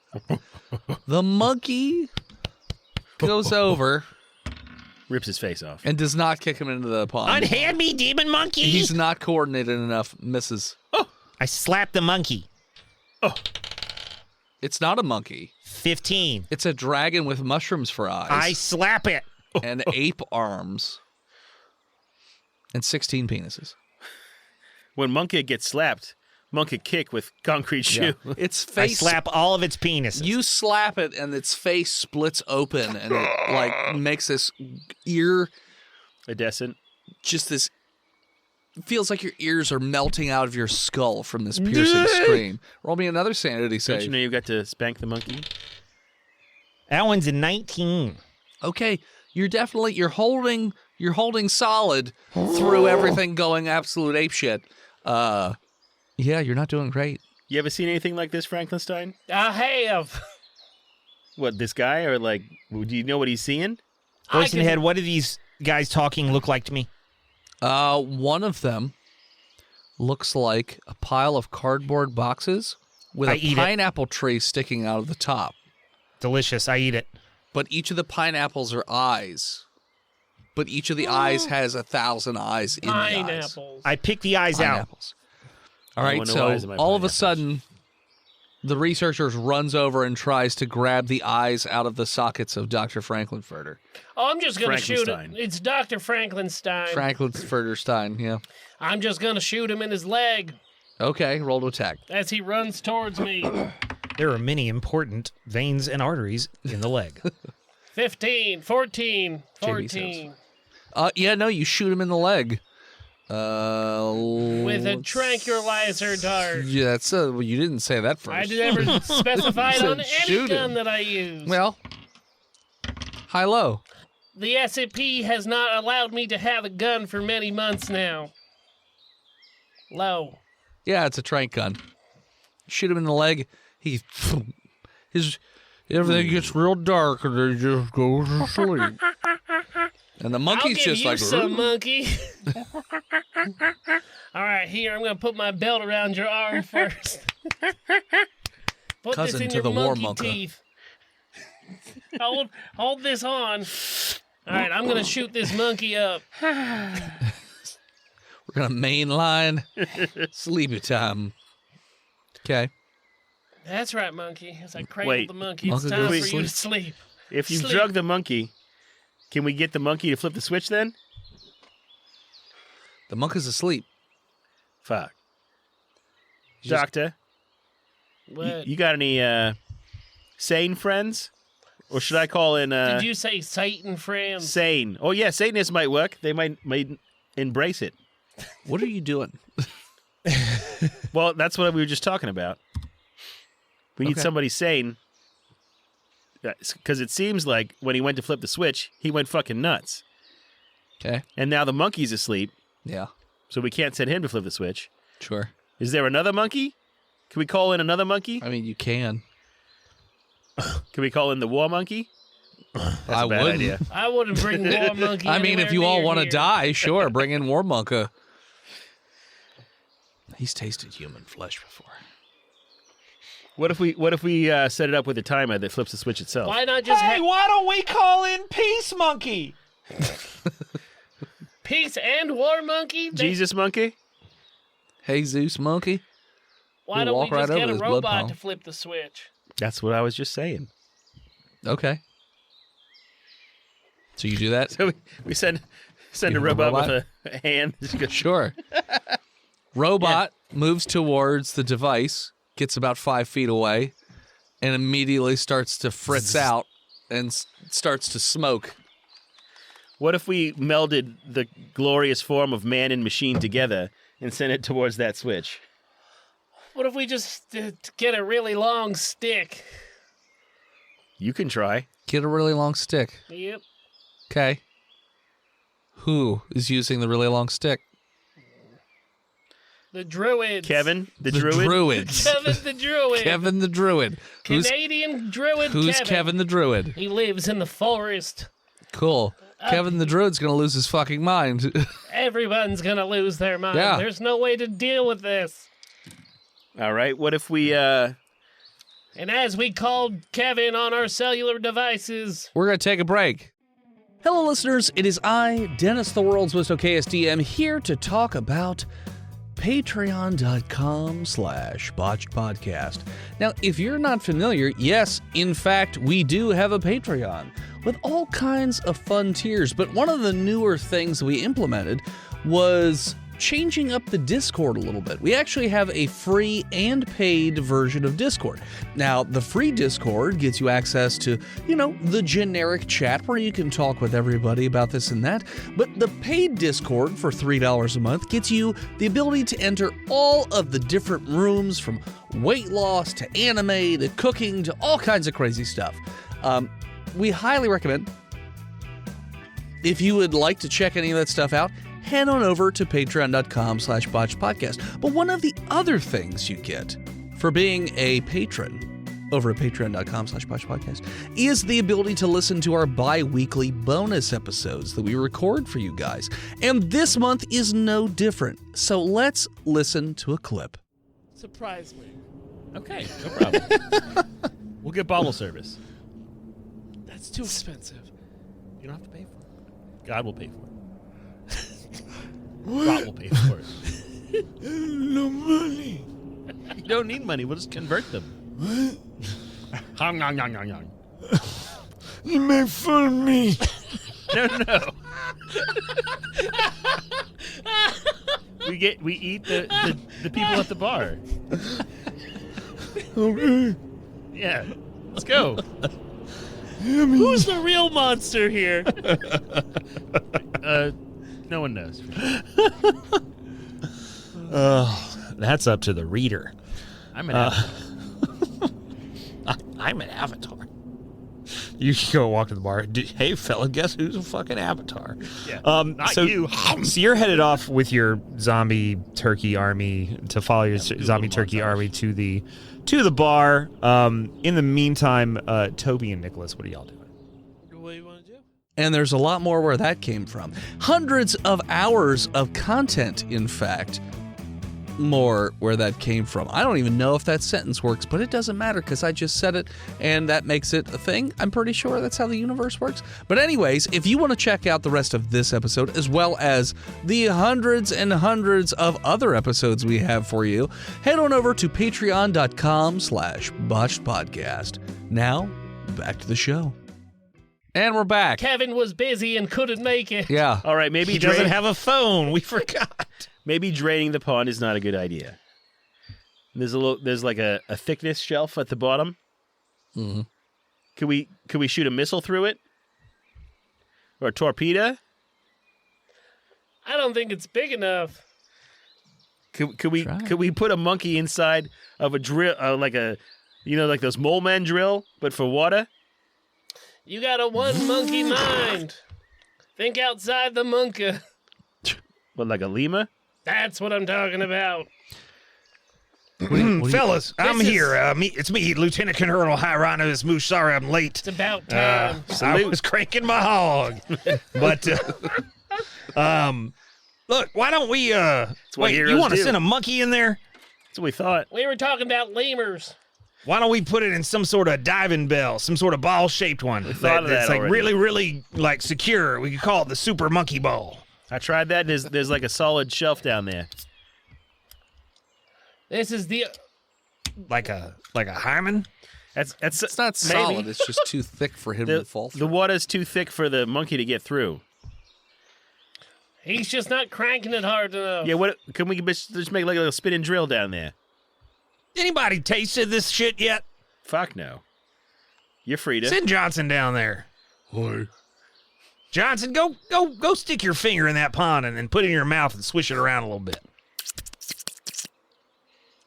The monkey goes over Rips his face off. and does not kick him into the pond. Unhand me, demon monkey. He's not coordinated enough. Misses. I slapped the monkey. It's not a monkey. 15. It's a dragon with mushrooms for eyes I slap it. and ape arms and 16 penises. When Monkey gets slapped, Monkey kick with concrete shoe. Its I face. slap all of its penises. You slap it, and its face splits open, and it like makes this ear. Iridescent. Just this. Feels like your ears are melting out of your skull from this piercing scream. Roll me another sanity Don't save. you know you got to spank the monkey? That one's a 19. Okay, you're holding solid through everything going absolute apeshit. Yeah, you're not doing great. You ever seen anything like this, Frankenstein? I have. What, this guy? Or, like, do you know what he's seeing? Voice in the head, what do these guys talking look like to me? One of them looks like a pile of cardboard boxes with a pineapple tree sticking out of the top. Delicious. I eat it. But each of the pineapples are eyes. But each of the eyes has 1,000 eyes in the eyes. Pineapples. I pick the eyes out. Pineapples. All right, want no eyes in so my all of a pineapples. sudden, the researchers runs over and tries to grab the eyes out of the sockets of Dr. Franklinfurter. Oh, I'm just going to shoot it. Frankenstein. It's Dr. Frankenstein. Franklinfurterstein, yeah. I'm just going to shoot him in his leg Okay, roll to attack. as he runs towards me. There are many important veins and arteries in the leg. 15, 14, Jamie 14. Yeah, no, you shoot him in the leg. With a tranquilizer dart. Yeah, that's well, you didn't say that first. I never specified on any Shoot gun him. that I use. Well, high-low. The SCP has not allowed me to have a gun for many months now. Low. Yeah, it's a trank gun. Shoot him in the leg. Everything gets real dark and he just goes to sleep. And the monkey's I'll give just you like, some, monkey. All right, here, I'm going to put my belt around your arm first. Put Cousin this in to your the monkey warmonka. teeth. Hold this on. All right, I'm going to shoot this monkey up. we're going to mainline sleepy time. Okay. That's right, monkey. As I cradle Wait. the monkey, Monkey it's time goes for to you to sleep. If you Sleep. drug the monkey, can we get the monkey to flip the switch then? The monkey's asleep. Fuck. You just- Doctor, What? you got any sane friends? Or should I call in Did you say Satan friends? sane? Oh, yeah, Satanists might work. They might embrace it. What are you doing? Well, that's what we were just talking about. We need Okay. somebody sane. Because it seems like when he went to flip the switch, he went fucking nuts. Okay. And now the monkey's asleep, Yeah, so we can't send him to flip the switch. sure. Is there another monkey? Can we call in another monkey? I mean, you can. Can we call in the war monkey? That's I a bad wouldn't. idea. I wouldn't bring War Monkey. I mean, if anywhere you all near want to here. die, sure, bring in Warmonka. He's tasted human flesh before. What if we set it up with a timer that flips the switch itself? Why not just have why don't we call in Peace Monkey? Peace and War Monkey? Jesus monkey? Hey, Zeus monkey. Why We'll don't we walk right just over get a his blood robot pile. to flip the switch? That's what I was just saying. Okay. So you do that? So we send Give a him a robot robot? with a hand. Sure. Robot moves towards the device, gets about 5 feet away, and immediately starts to fritz out and starts to smoke. What if we melded the glorious form of man and machine together and sent it towards that switch? What if we just get a really long stick? You can try. Get a really long stick. Yep. Okay. Who is using the really long stick? The druids. Kevin, the druid. Druids. Kevin the druid. Kevin the druid. Canadian druid Who's Kevin the druid? He lives in the forest. Cool. Kevin the druid's gonna lose his fucking mind. Everyone's gonna lose their mind. Yeah. There's no way to deal with this. All right. What if we And as we called Kevin on our cellular devices, We're going to take a break. Hello, listeners. It is I, Dennis, the world's most okayest DM, here to talk about patreon.com/botched podcast. Now, if you're not familiar, yes, in fact, we do have a Patreon with all kinds of fun tiers, but one of the newer things we implemented was changing up the Discord a little bit. We actually have a free and paid version of Discord. Now, the free Discord gets you access to, the generic chat where you can talk with everybody about this and that. But the paid Discord for $3 a month gets you the ability to enter all of the different rooms, from weight loss to anime to cooking to all kinds of crazy stuff. We highly recommend, if you would like to check any of that stuff out, head on over to patreon.com/botchedpodcast. But one of the other things you get for being a patron over at patreon.com/botchedpodcast is the ability to listen to our bi-weekly bonus episodes that we record for you guys. And this month is no different. So let's listen to a clip. Surprise me. Okay, no problem. We'll get bottle service. That's too expensive. You don't have to pay for it. God will pay for it. God will pay for it. No money. You don't need money. We'll just convert them. What? Hong, yong, yong, yong, yong. You make fun of me. No. We eat the people at the bar. Okay. Yeah. Let's go. Who's the real monster here? No one knows. That's up to the reader. I'm an avatar. I'm an avatar. You can go walk to the bar. Hey, fella, guess who's a fucking avatar? Yeah. Not so, you. So you're headed off with your zombie turkey army to follow your zombie turkey army to the bar. In the meantime, Toby and Nicholas, what are y'all doing? What do you want to do? And there's a lot more where that came from. Hundreds of hours of content, in fact. More where that came from. I don't even know if that sentence works, but it doesn't matter because I just said it and that makes it a thing. I'm pretty sure that's how the universe works. But anyways, if you want to check out the rest of this episode as well as the hundreds and hundreds of other episodes we have for you, head on over to patreon.com/botchedpodcast. Now, back to the show. And we're back. Kevin was busy and couldn't make it. Yeah. All right, maybe He doesn't have a phone. We forgot. Maybe draining the pond is not a good idea. There's like a thickness shelf at the bottom. Mm-hmm. Could we shoot a missile through it? Or a torpedo? I don't think it's big enough. Could we put a monkey inside of a drill, like those mole men drill, but for water? You got a one monkey mind. Think outside the monkey. What, like a lemur? That's what I'm talking about. Fellas, I'm This is- here. It's me, Lieutenant Colonel Hieronymus Moosh. Sorry I'm late. It's about time. I was cranking my hog. But, look, why don't we, what wait, you heroes want to do. send a monkey in there? That's what we thought. We were talking about lemurs. Why don't we put it in some sort of diving bell, some sort of ball-shaped one? thought of that's that like already. really, really like secure. We could call it the Super Monkey Ball. I tried that. There's like a solid shelf down there. This is the... Like a hymen? It's It's not maybe. solid. It's just too thick for him to fall The through. water's too thick for the monkey to get through. He's just not cranking it hard enough. Yeah, what can we just make like a little spinning drill down there? Anybody tasted this shit yet? Fuck no. You're free to. Send Johnson down there. Why? Johnson, go stick your finger in that pond and then put it in your mouth and swish it around a little bit.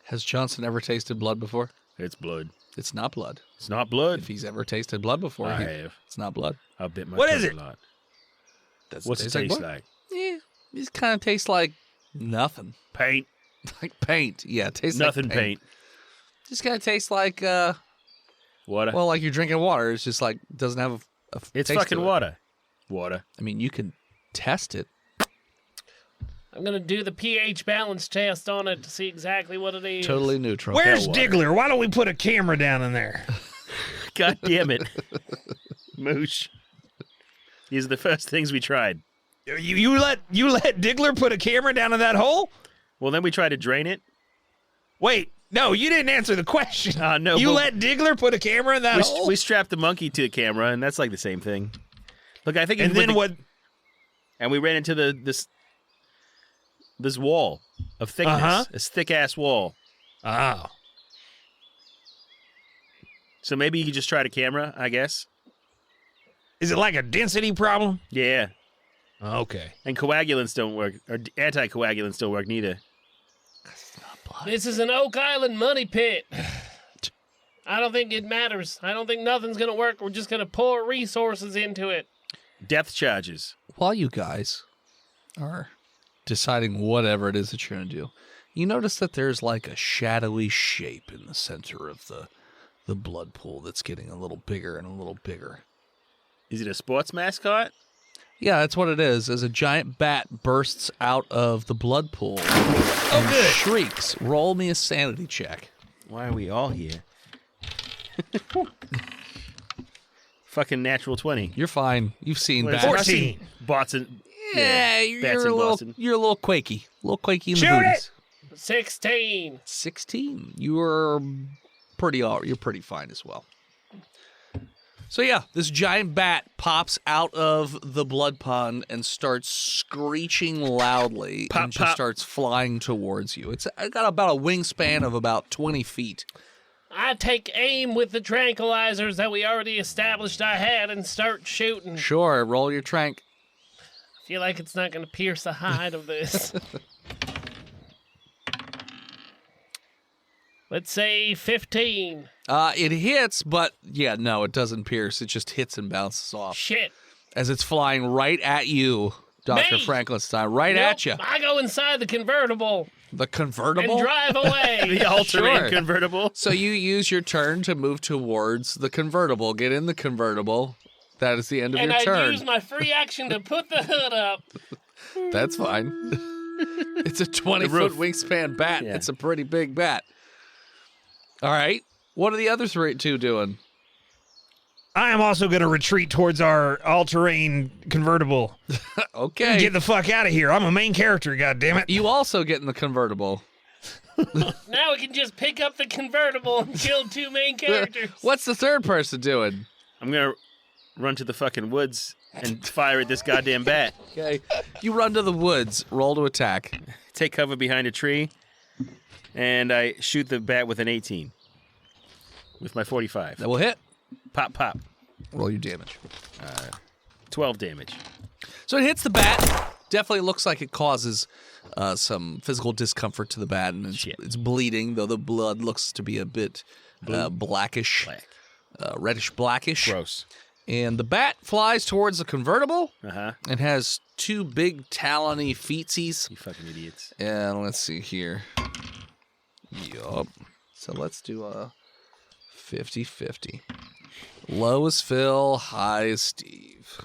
Has Johnson ever tasted blood before? It's blood. It's not blood. It's not blood. If he's ever tasted blood before, I have. it's not blood. I bit my What tongue is it? a lot. Does What's it taste like? Yeah, it kind of tastes like nothing. Paint. Like paint. Yeah, it tastes Nothing like paint. Just kind of tastes like, Water. well, like you're drinking water. It's just like, doesn't have a it's taste fucking to it. water. Water. I mean, you can test it. I'm going to do the pH balance test on it to see exactly what it is. Totally neutral. Where's water. Diggler? Why don't we put a camera down in there? God damn it. Moosh. These are the first things we tried. You let Diggler put a camera down in that hole? Well, then we tried to drain it. Wait, no, you didn't answer the question. No, you but- let Diggler put a camera in that hole? We strapped the monkey to the camera, and that's like the same thing. Look, I think. And then what? And we ran into this. this wall of thickness. Uh-huh. This thick-ass wall. Oh. So maybe you could just try the camera, I guess. Is it like a density problem? Yeah. Okay. And coagulants don't work, or anticoagulants don't work neither. This is an Oak Island money pit. I don't think it matters. I don't think nothing's going to work. We're just going to pour resources into it. Depth charges. While you guys are deciding whatever it is that you're going to do, you notice that there's like a shadowy shape in the center of the blood pool that's getting a little bigger and a little bigger. Is it a sports mascot? Yeah, that's what it is. As a giant bat bursts out of the blood pool and shrieks. Roll me a sanity check. Why are we all here? Fucking natural 20. You're fine. You've seen What is bats. it? I've seen Boston. Yeah, bats in Boston. you're a little quaky. A little quaky in the Shoot booties. 16. 16. You're pretty fine as well. So yeah, this giant bat pops out of the blood pond and starts screeching loudly Pop, and just pop. starts flying towards you. It's got about a wingspan of about 20 feet. I take aim with the tranquilizers that we already established I had and start shooting. Sure, roll your trank. I feel like it's not going to pierce the hide of this. Let's say 15. It hits, but yeah, no, it doesn't pierce. It just hits and bounces off Shit. as it's flying right at you, Dr. Me? Frankenstein, right Nope, at you. I go inside the convertible The convertible? and drive away. The all-terrain Sure. convertible. So you use your turn to move towards the convertible. Get in the convertible. That is the end of and your I turn. use my free action to put the hood up. That's fine. It's a 20-foot roof. wingspan bat. Yeah. It's a pretty big bat. All right. What are the other two doing? I am also going to retreat towards our all-terrain convertible. Okay. Get the fuck out of here. I'm a main character, goddammit. You also get in the convertible. Now we can just pick up the convertible and kill two main characters. What's the third person doing? I'm going to run to the fucking woods and fire at this goddamn bat. Okay. You run to the woods. Roll to attack. Take cover behind a tree, and I shoot the bat with an 18. With my 45. That will hit. Pop, pop. Roll your damage. 12 damage. So it hits the bat. Definitely looks like it causes some physical discomfort to the bat, and it's bleeding, though the blood looks to be a bit blackish, Black. reddish blackish. Gross. And the bat flies towards the convertible Uh-huh. and has two big talony feetsies. You fucking idiots. And let's see here. Yup. So let's do a 50-50. Low is Phil, high is Steve.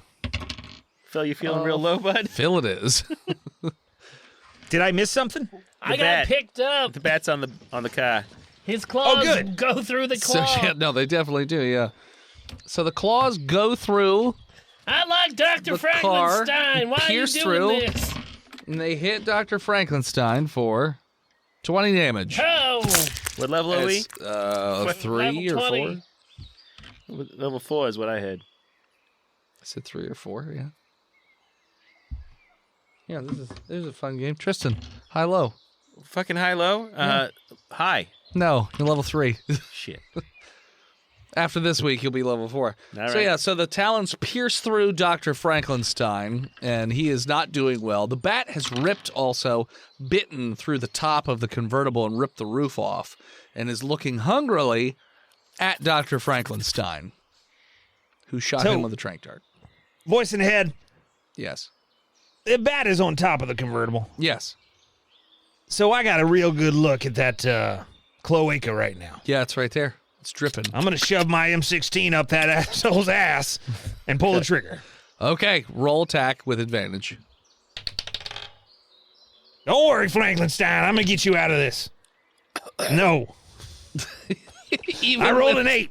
Phil, you feeling real low, bud? Phil it is. Did I miss something? I got bat. picked up. The bat's on the car. His claws good. go through the So, claw. yeah, no, they definitely do, yeah. So the claws go through, I like Dr. The car Frankenstein. Why are you pierce doing through. this? and they hit Dr. Frankenstein for 20 damage. Oh, What level are we? That's, 3 or level 4? 20. Level 4 is what I had. I said 3 or 4, yeah. Yeah, this is a fun game. Tristan, high-low. Fucking high-low? High. No, you're level 3. Shit. After this week, you'll be level 4. All So right. yeah, so the talons pierce through Dr. Frankenstein, and he is not doing well. The bat has bitten through the top of the convertible and ripped the roof off, and is looking hungrily at Dr. Frankenstein, who shot So- him with a trank dart. Voice in the head. Yes. The bat is on top of the convertible. Yes. So I got a real good look at that cloaca right now. Yeah, it's right there. It's dripping. I'm going to shove my M16 up that asshole's ass and pull the trigger. Okay, roll attack with advantage. Don't worry, Franklinstein. I'm going to get you out of this. No. I rolled an 8.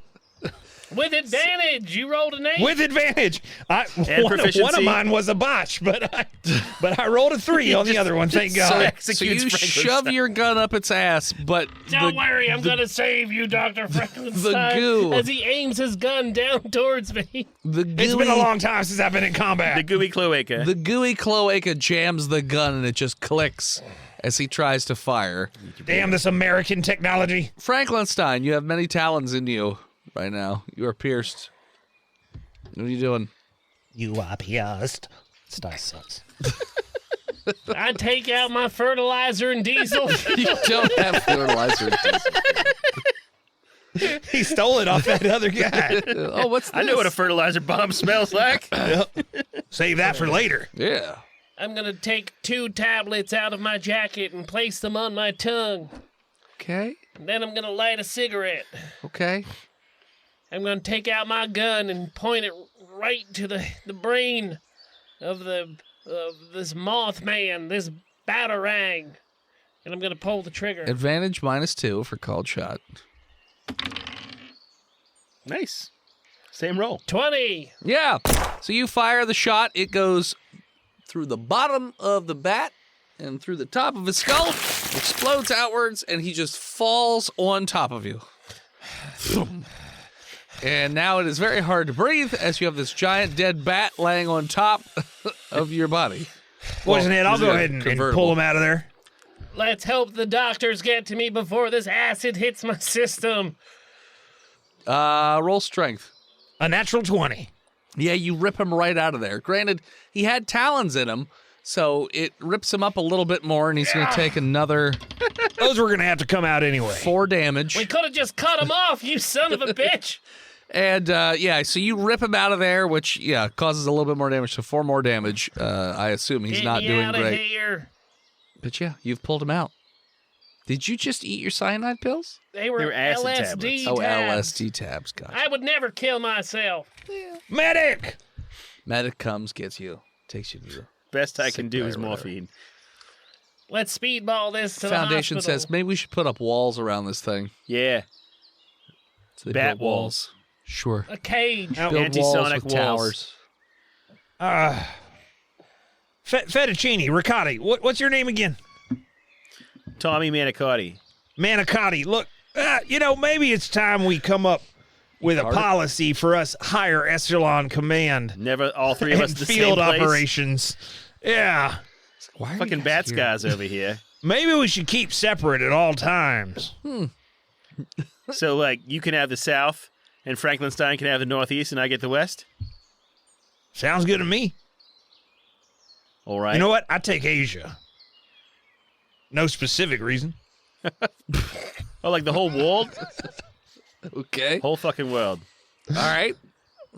With advantage. You rolled an 8. With advantage. One proficiency. of mine was a botch, but I rolled a 3 on the other one. Thank God. So you shove your gun up its ass, but Don't worry, I'm going to save you, Dr. Frankenstein. goo. As he aims his gun down towards me. It's been a long time since I've been in combat. The gooey cloaca. The gooey cloaca jams the gun and it just clicks as he tries to fire. Damn this American technology. Frankenstein, you have many talons in you right now. You are pierced. What are you doing? You are pierced. This dice sucks. I take out my fertilizer and diesel. You don't have fertilizer. He stole it off that other guy. Oh, what's this? I know what a fertilizer bomb smells like. Save that for later. Yeah. I'm going to take 2 tablets out of my jacket and place them on my tongue. Okay. And then I'm going to light a cigarette. Okay. I'm going to take out my gun and point it right to the brain of this Mothman, this Batarang. And I'm going to pull the trigger. Advantage -2 for called shot. Nice. Same roll. 20. Yeah. So you fire the shot. It goes through the bottom of the bat and through the top of his skull, explodes outwards, and he just falls on top of you. And now it is very hard to breathe as you have this giant dead bat laying on top of your body. Poison Head, I'll this is go a ahead and convertible. pull him out of there. Let's hope the doctors get to me before this acid hits my system. Roll strength. A natural 20. Yeah, you rip him right out of there. Granted, he had talons in him, so it rips him up a little bit more, and he's going to take another Those were going to have to come out anyway. 4 damage. We could have just cut him off, you son of a bitch. And, so you rip him out of there, which, causes a little bit more damage, so 4 more damage. I assume he's Get not me doing out of great. here. But, you've pulled him out. Did you just eat your cyanide pills? They were acid LSD tablets. Oh, tabs. LSD tabs. Gotcha. I would never kill myself. Medic! Medic comes, gets you, takes you to the Best I can Sick do guy is or whatever. morphine. Let's speedball this to Foundation the hospital. says maybe we should put up walls around this thing. Yeah. So they Bat build walls. Sure. A cage. Now, Build Anti-sonic walls with walls. towers. Fettuccine, ricotta. What's your name again? Tommy Manicotti. Manicotti. Look, maybe it's time we come up with a policy for us higher echelon command Never all three of us and the field same place. operations. Yeah. Why are you Fucking guys bat here? guys over here. Maybe we should keep separate at all times. So, like, you can have the South, and Frankenstein can have the Northeast, and I get the West? Sounds good to me. All right. You know what? I take Asia. No specific reason. Oh, like the whole world? Okay. Whole fucking world. All right.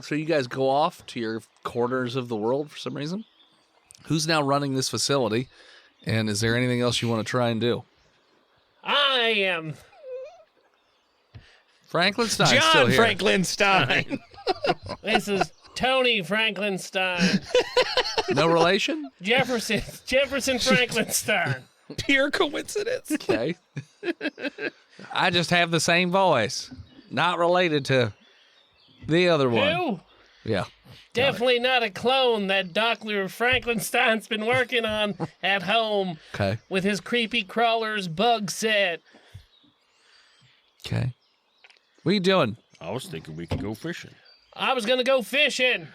So you guys go off to your corners of the world for some reason. Who's now running this facility? And is there anything else you want to try and do? I am. Franklinstein's still John here. Frankenstein. This is Tony Frankenstein. No relation? Jefferson Frankenstein. Pure coincidence. Okay. I just have the same voice. Not related to the other one. Who? Yeah. Definitely not a clone that Dr. Frankenstein's been working on at home Okay. with his creepy crawlers bug set. Okay. What are you doing? I was thinking we could go fishing. I was gonna go fishing.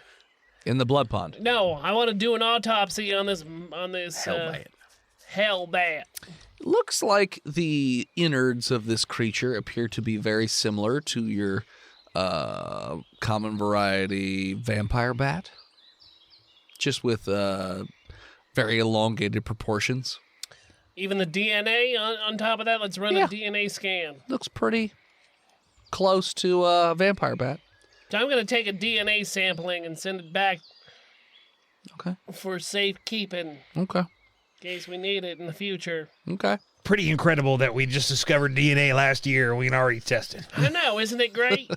In the blood pond. No, I want to do an autopsy on this hell bat. Looks like the innards of this creature appear to be very similar to your common variety vampire bat, just with very elongated proportions. Even the DNA on top of that. Let's run Yeah. a DNA scan. Looks pretty close to a vampire bat. So I'm gonna take a DNA sampling and send it back Okay. for safekeeping Okay. in case we need it in the future. Okay. Pretty incredible that we just discovered DNA last year and we can already test it. I know, isn't it great?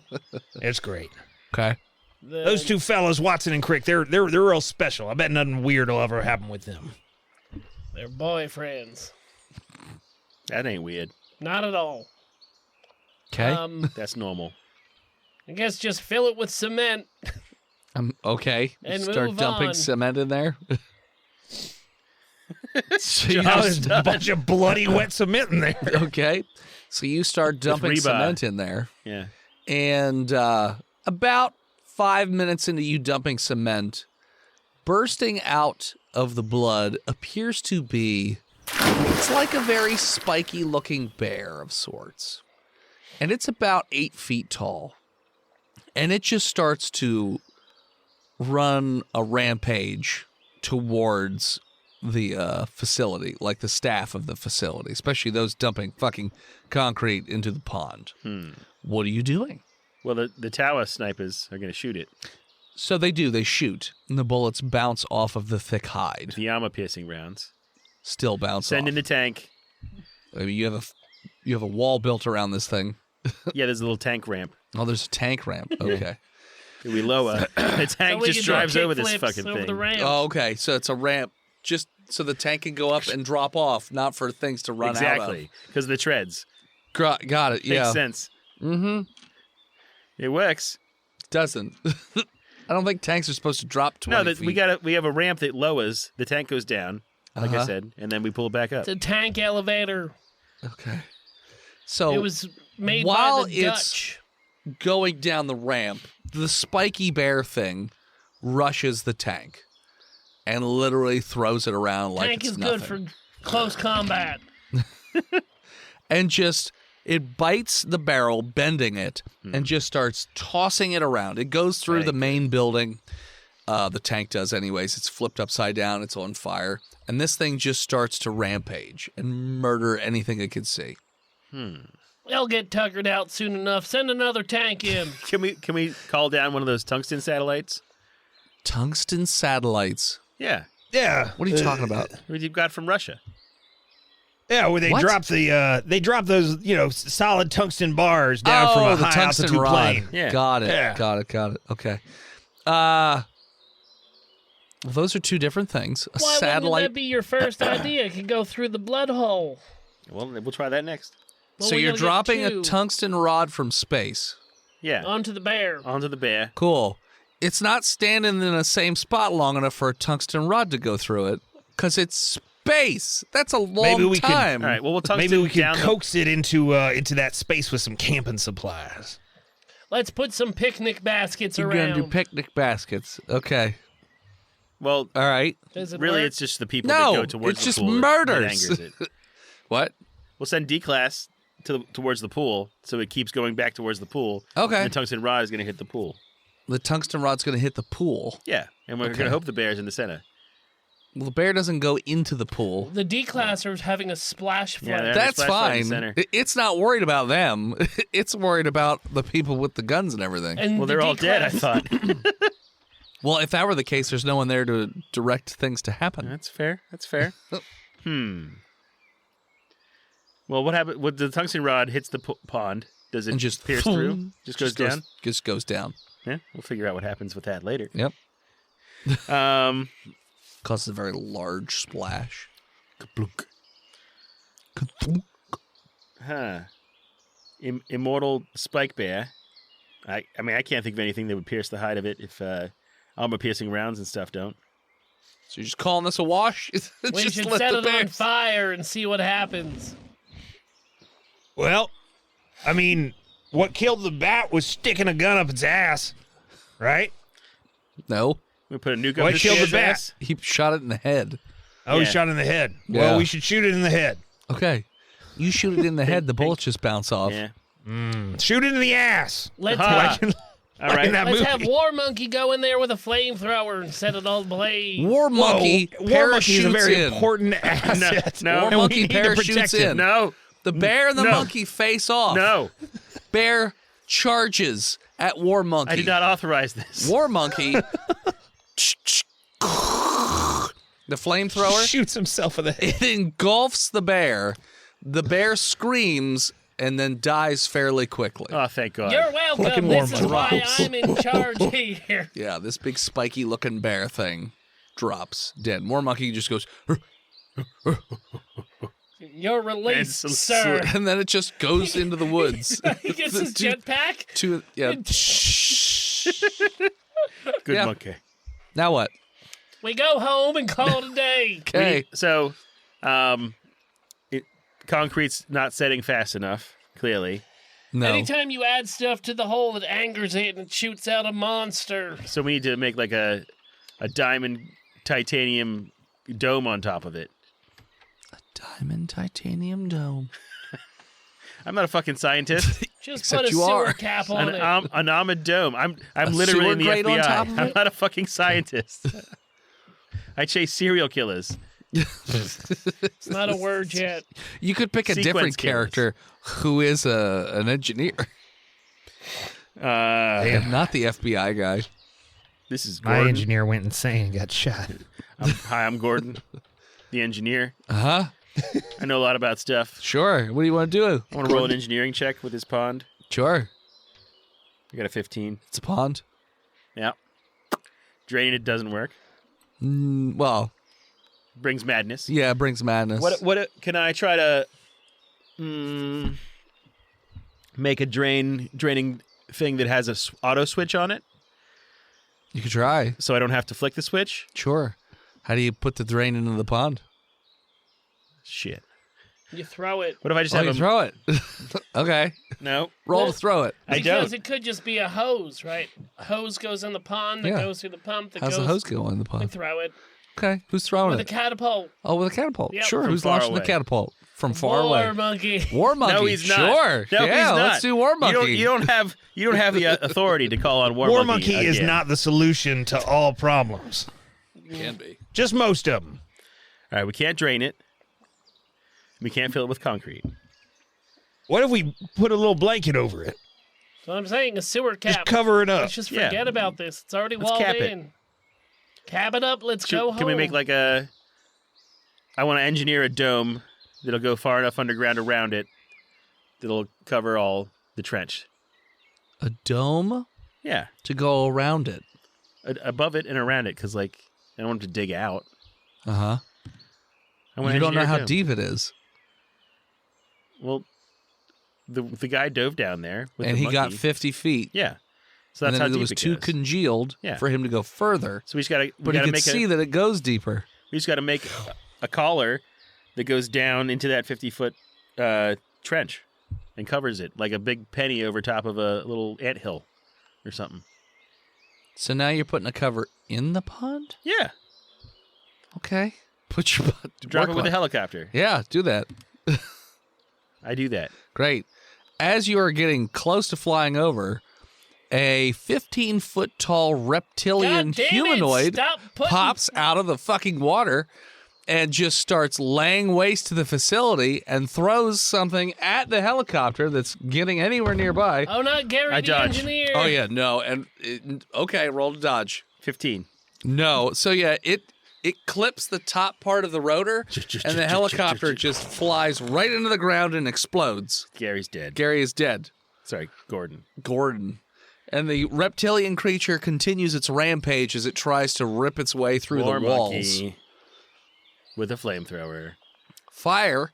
It's great. Okay. Those two fellas, Watson and Crick, they're real special. I bet nothing weird will ever happen with them. They're boyfriends. That ain't weird. Not at all. Okay. That's normal. I guess just fill it with cement. Okay. And Start move dumping on. cement in there. So you Now have- there's a bunch of bloody wet cement in there. okay. So you start dumping rebar. cement in there. Yeah. And about 5 minutes into you dumping cement, bursting out of the blood appears to be, it's like a very spiky looking bear of sorts. And it's about 8 feet tall. And it just starts to run a rampage towards the facility, like the staff of the facility, especially those dumping fucking concrete into the pond. What are you doing? Well, the tower snipers are going to shoot it. So they do. They shoot, and the bullets bounce off of the thick hide. The armor-piercing rounds. Still bounce Send off. in the tank. I mean, you have a wall built around this thing. Yeah, there's a little tank ramp. Oh, there's a tank ramp. Okay. We lower. The tank we just can do drives over this kickflips fucking over thing. the ramp. Oh, okay. So it's a ramp just so the tank can go up and drop off, not for things to run out of. Exactly, because of the treads. Got it. Yeah. Makes sense. Mm-hmm. It works. Doesn't. I don't think tanks are supposed to drop 20 No, feet. we have a ramp that lowers. The tank goes down, like I Uh-huh. said, and then we pull it back up. It's a tank elevator. Okay. So It was made while by the it's Dutch. going down the ramp, the spiky bear thing rushes the tank and literally throws it around like Tank it's is nothing. good for close combat. And just it bites the barrel, bending it, and just starts tossing it around. It goes through Right. the main building. The tank does anyways. It's flipped upside down. It's on fire. And this thing just starts to rampage and murder anything it can see. They'll get tuckered out soon enough. Send another tank in. Can we call down one of those tungsten satellites? Tungsten satellites. Yeah, Yeah. What are you talking about? what you got from Russia. Yeah, where they What? drop those, solid tungsten bars down from a the high tungsten altitude rod. plane. Yeah. Got it. Yeah. Got it. Okay. Well, those are two different things. A Why wouldn't satellite. that be your first idea? It could go through the blood hole. Well, we'll try that next. Well, So we you're gotta get dropping a two tungsten rod from space. Yeah, onto the bear. onto the bear. Cool. It's not standing in the same spot long enough for a tungsten rod to go through it because it's space. That's a long Maybe we could- time. All right. Well, we'll tungsten Maybe we could down coax it into that space with some camping supplies. Let's put some picnic baskets You're around. gonna do picnic baskets. Okay. Well, All right. Does it really, work? it's just the people No, that go towards it's the just pool that murders. angers it. What? We'll send D-Class towards the pool, so it keeps going back towards the pool. Okay. And the tungsten rod is going to hit the pool. The tungsten rod's gonna hit the pool. Yeah, and we're Okay. going to hope the bear's in the center. Well, the bear doesn't go into the pool. The D-class are having a splash Yeah, flood. they're- That's splash pad in fine. the center. It's not worried about them. It's worried about the people with the guns and everything. And Well, the they're all dead, I D-class thought. Well, if that were the case, there's no one there to direct things to happen. That's fair. Well, what happened? When the tungsten rod hits the pond, does it And just pierce through? Just goes down? Just goes down. Yeah, we'll figure out what happens with that later. Yep. Um, Causes a very large splash. kaplunk. Huh. Immortal spike bear. I mean, I can't think of anything that would pierce the hide of it if armor-piercing rounds and stuff don't. So you're just calling this a wash? We Just should let set the it on bears- fire and see what happens. Well, I mean, what killed the bat was sticking a gun up its ass, right? No. We put a nuke What up the killed the bear's bat? ass. He shot it in the head. Oh, he Yeah. shot in the head. Yeah. Well, we should shoot it in the head. Okay. You shoot it in the head, the bullets just bounce off. Yeah. Shoot it in the ass. Let's Ha! have, All right. in that let's movie. have War Monkey go in there with a flamethrower and set it all ablaze. War Monkey Whoa, War Monkey is a parachutes very in. important asset. no. War and we Monkey need to parachutes protect him. in. No. The bear and the No. monkey face off. No. Bear charges at War Monkey. I did not authorize this. War Monkey. The flamethrower. Shoots himself in the head. It engulfs the bear. The bear screams and then dies fairly quickly. Oh, thank God. You're welcome. Fucking War This is Monkey. why I'm in charge here. Yeah, this big spiky looking bear thing drops dead. War Monkey just goes, You're released, And sir. and then it just goes into the woods. He gets his jetpack. Yeah. Good Yeah. monkey. Now what? We go home and call it a day. Okay. So, concrete's not setting fast enough, clearly. No. Anytime you add stuff to the hole, it angers it and it shoots out a monster. So we need to make like a diamond titanium dome on top of it. Diamond titanium dome. I'm not a fucking scientist. Just Except put a you sewer are. cap on An it. Ahmed dome. I'm A literally sewer in the grate on FBI. top of I'm it? not a fucking scientist. I chase serial killers. It's not a word yet. You could pick a Sequence different killers. character who is an engineer, Damn. not the FBI guy. This is My Gordon. engineer went insane and got shot. Hi, I'm Gordon, the engineer. Uh huh. I know a lot about stuff. Sure. What do you want to do? I want to roll an engineering check with this pond. Sure. I got a 15. It's a pond. Yeah. Draining it doesn't work. Well, Brings madness. yeah, it brings madness. What can I try to make a draining thing that has a auto switch on it, You could try. so I don't have to flick the switch? Sure. How do you put the drain into the pond? Shit. You throw it. What if I just Oh, have you a throw it. Okay. no? Roll Well, to throw it. I Because don't. it could just be a hose, right? A hose goes in the pond that Yeah. goes through the pump that How's goes. the hose go in the We pond? throw it Okay. Who's throwing with a it? catapult. Oh, with a catapult. Yep. Sure. From Who's far launching the away. catapult? From far War away. monkey. War monkey. No, he's not. Sure. No, yeah, he's not. let's do war monkey. You don't have the authority to call on War War Monkey. Monkey is again. not the solution to all problems. Can be. Just most of them. All right, we can't drain it. We can't fill it with concrete. What if we put a little blanket over it? So I'm saying a sewer cap. Just cover it up. Let's just Yeah. forget about this. It's already Let's walled cap it. in. Cap it up. Let's go home. Can we make like a? I want to engineer a dome that'll go far enough underground around it that'll cover all the trench. A dome Yeah, to go around it. above it and around it, because like I don't want it to dig out. Uh huh. I want You to don't know engineer a how dome. deep it is. Well, the guy dove down there with And the he got monkey. 50 feet. Yeah, so And that's then how it deep was it too goes. congealed Yeah. for him to go further. So we just gotta But he could see that it goes deeper. we just gotta make a collar that goes down into that 50-foot trench and covers it like a big penny over top of a little anthill or something. So now you're putting a cover in the pond? Yeah, Okay. Put your butt to drop work it with on a helicopter. Yeah, do that. I do that. Great. As you are getting close to flying over, a 15-foot tall reptilian God damn it, humanoid stop putting- pops out of the fucking water and just starts laying waste to the facility and throws something at the helicopter that's getting anywhere nearby. Oh, not Gary I the dodge. engineer. Oh, yeah, no. Okay, roll to dodge. 15. No. So, yeah, it clips the top part of the rotor, and the helicopter just flies right into the ground and explodes. Gary's dead. Gary is dead. Sorry, Gordon. Gordon. And the reptilian creature continues its rampage as it tries to rip its way through War the walls. monkey with a flamethrower. Fire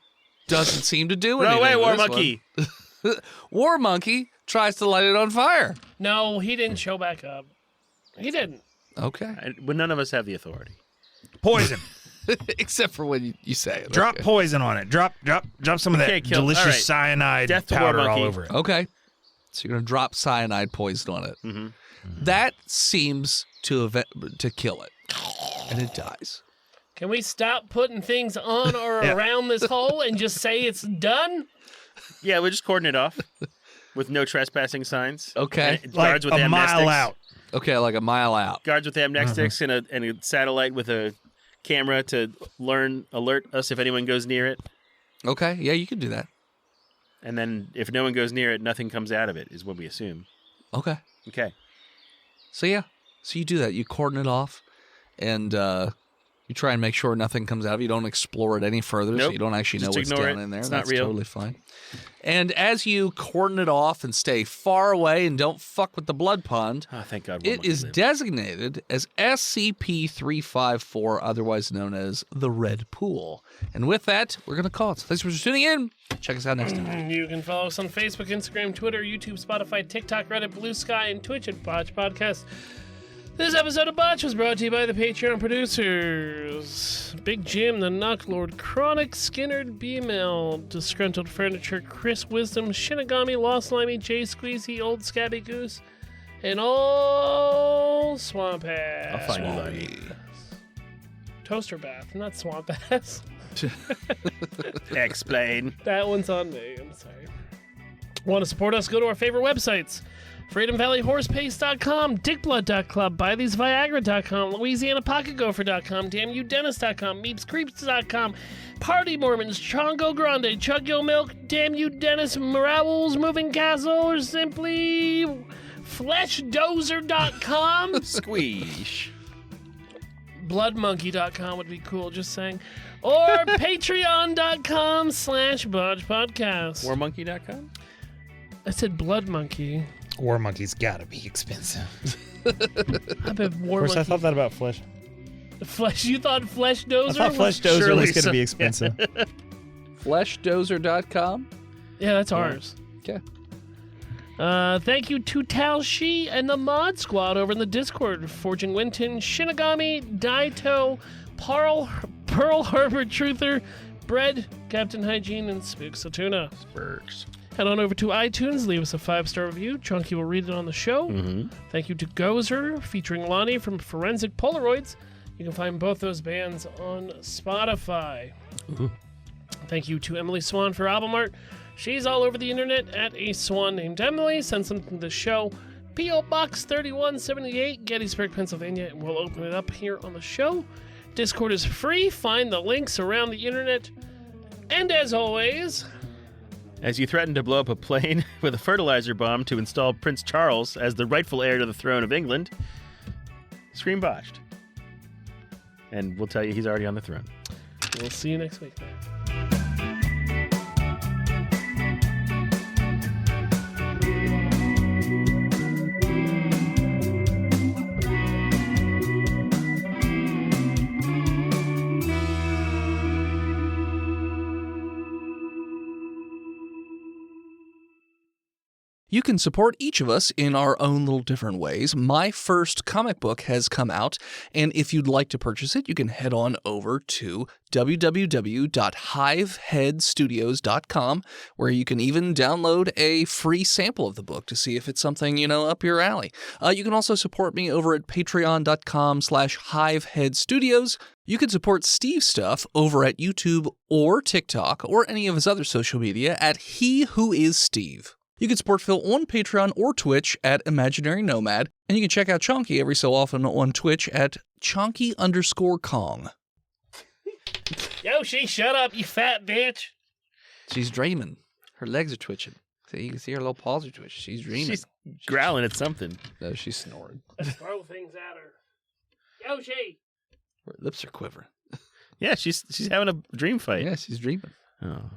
doesn't seem to do No anything. way, to War this Monkey. one. War Monkey tries to light it on fire. No, he didn't show back up. He didn't. Okay. But none of us have the authority. Poison. Except for when you say it. Drop Okay. poison on it. Drop some of that Okay, kill- delicious all right. cyanide Death to War powder all Monkey. over it. Okay. So you're going to drop cyanide poison on it. Mm-hmm. That seems to kill it. And it dies. Can we stop putting things on or Yeah. around this hole and just say it's done? Yeah, we just cordon it off with no trespassing signs. Okay. And Like guards with a amnestics. mile out. Okay, like a mile out. Guards with amnestics and a satellite with a camera to alert us if anyone goes near it. Okay, yeah, you can do that. And then if no one goes near it, nothing comes out of it, is what we assume. Okay. Okay. So yeah, so you do that. You cordon it off, and you try and make sure nothing comes out of it. You don't explore it any further, so Nope. you don't actually know Just what's ignore down it. in there. It's not That's real. totally fine. And as you cordon it off and stay far away and don't fuck with the blood pond, Oh, thank God. War it Monkey is lived. designated as SCP-354, otherwise known as the Red Pool. And with that, we're going to call it. So thanks for tuning in. Check us out next time. You can follow us on Facebook, Instagram, Twitter, YouTube, Spotify, TikTok, Reddit, Blue Sky, and Twitch at Botched Podcast. This episode of Botched was brought to you by the Patreon producers. Big Jim, the Nuck Lord, Chronic, Skinnerd, B-Mill, Disgruntled Furniture, Chris Wisdom, Shinigami, Lost Limey, Jay Squeezy, Old Scabby Goose, and all Swamp Ass. I'll find you, Limey. Toaster Bath, not Swamp Ass. Explain. That one's on me, I'm sorry. Want to support us? Go to our favorite websites. FreedomValleyHorsePace.com, DickBlood.club, BuyTheseViagra.com, LouisianaPocketGopher.com, DamnYouDennis.com, MeepsCreeps.com, Party Mormons, Chongo Grande, Chug Yo Milk, Damn You Dennis, Morowls, Moving Castle, or simply FleshDozer.com. Squeesh. BloodMonkey.com would be cool, just saying. Or Patreon.com/BotchedPodcast. Warmonkey.com? I said Blood Monkey. War Monkey's gotta be expensive. I bet War Of course, Monkey. I thought that about Flesh. Flesh. You thought Flesh Dozer? I thought Flesh Dozer surely was gonna some- be expensive. FleshDozer.com. Yeah, that's ours. Okay. Thank you to Tal Shi and the Mod Squad over in the Discord. Forging Winton, Shinigami, Daito, Pearl Harbor Truther, Bread, Captain Hygiene, and Spook Satuna. Spurks. Head on over to iTunes, leave us a 5-star review. Chunky will read it on the show. Mm-hmm. Thank you to Gozer, featuring Lonnie from Forensic Polaroids. You can find both those bands on Spotify. Thank you to Emily Swan for album art. She's all over the internet at a swan named Emily. Send something to the show. P.O. Box 3178, Gettysburg, Pennsylvania, and we'll open it up here on the show. Discord is free. Find the links around the internet. And as always, As you threaten to blow up a plane with a fertilizer bomb to install Prince Charles as the rightful heir to the throne of England, scream Botched. And we'll tell you he's already on the throne. we'll see you next week. You can support each of us in our own little different ways. My first comic book has come out, and if you'd like to purchase it, you can head on over to www.hiveheadstudios.com, where you can even download a free sample of the book to see if it's something, up your alley. You can also support me over at patreon.com/hiveheadstudios. You can support Steve's stuff over at YouTube or TikTok or any of his other social media at He Who Is Steve. You can support Phil on Patreon or Twitch at Imaginary Nomad, and you can check out Chonky every so often on Twitch at Chonky_Kong. Yoshi, shut up, you fat bitch. She's dreaming. Her legs are twitching. See, you can see her little paws are twitching. She's dreaming. She's growling at something. No, she's snoring. Throw things at her. Yoshi! Her lips are quivering. Yeah, she's having a dream fight. Yeah, she's dreaming. Oh.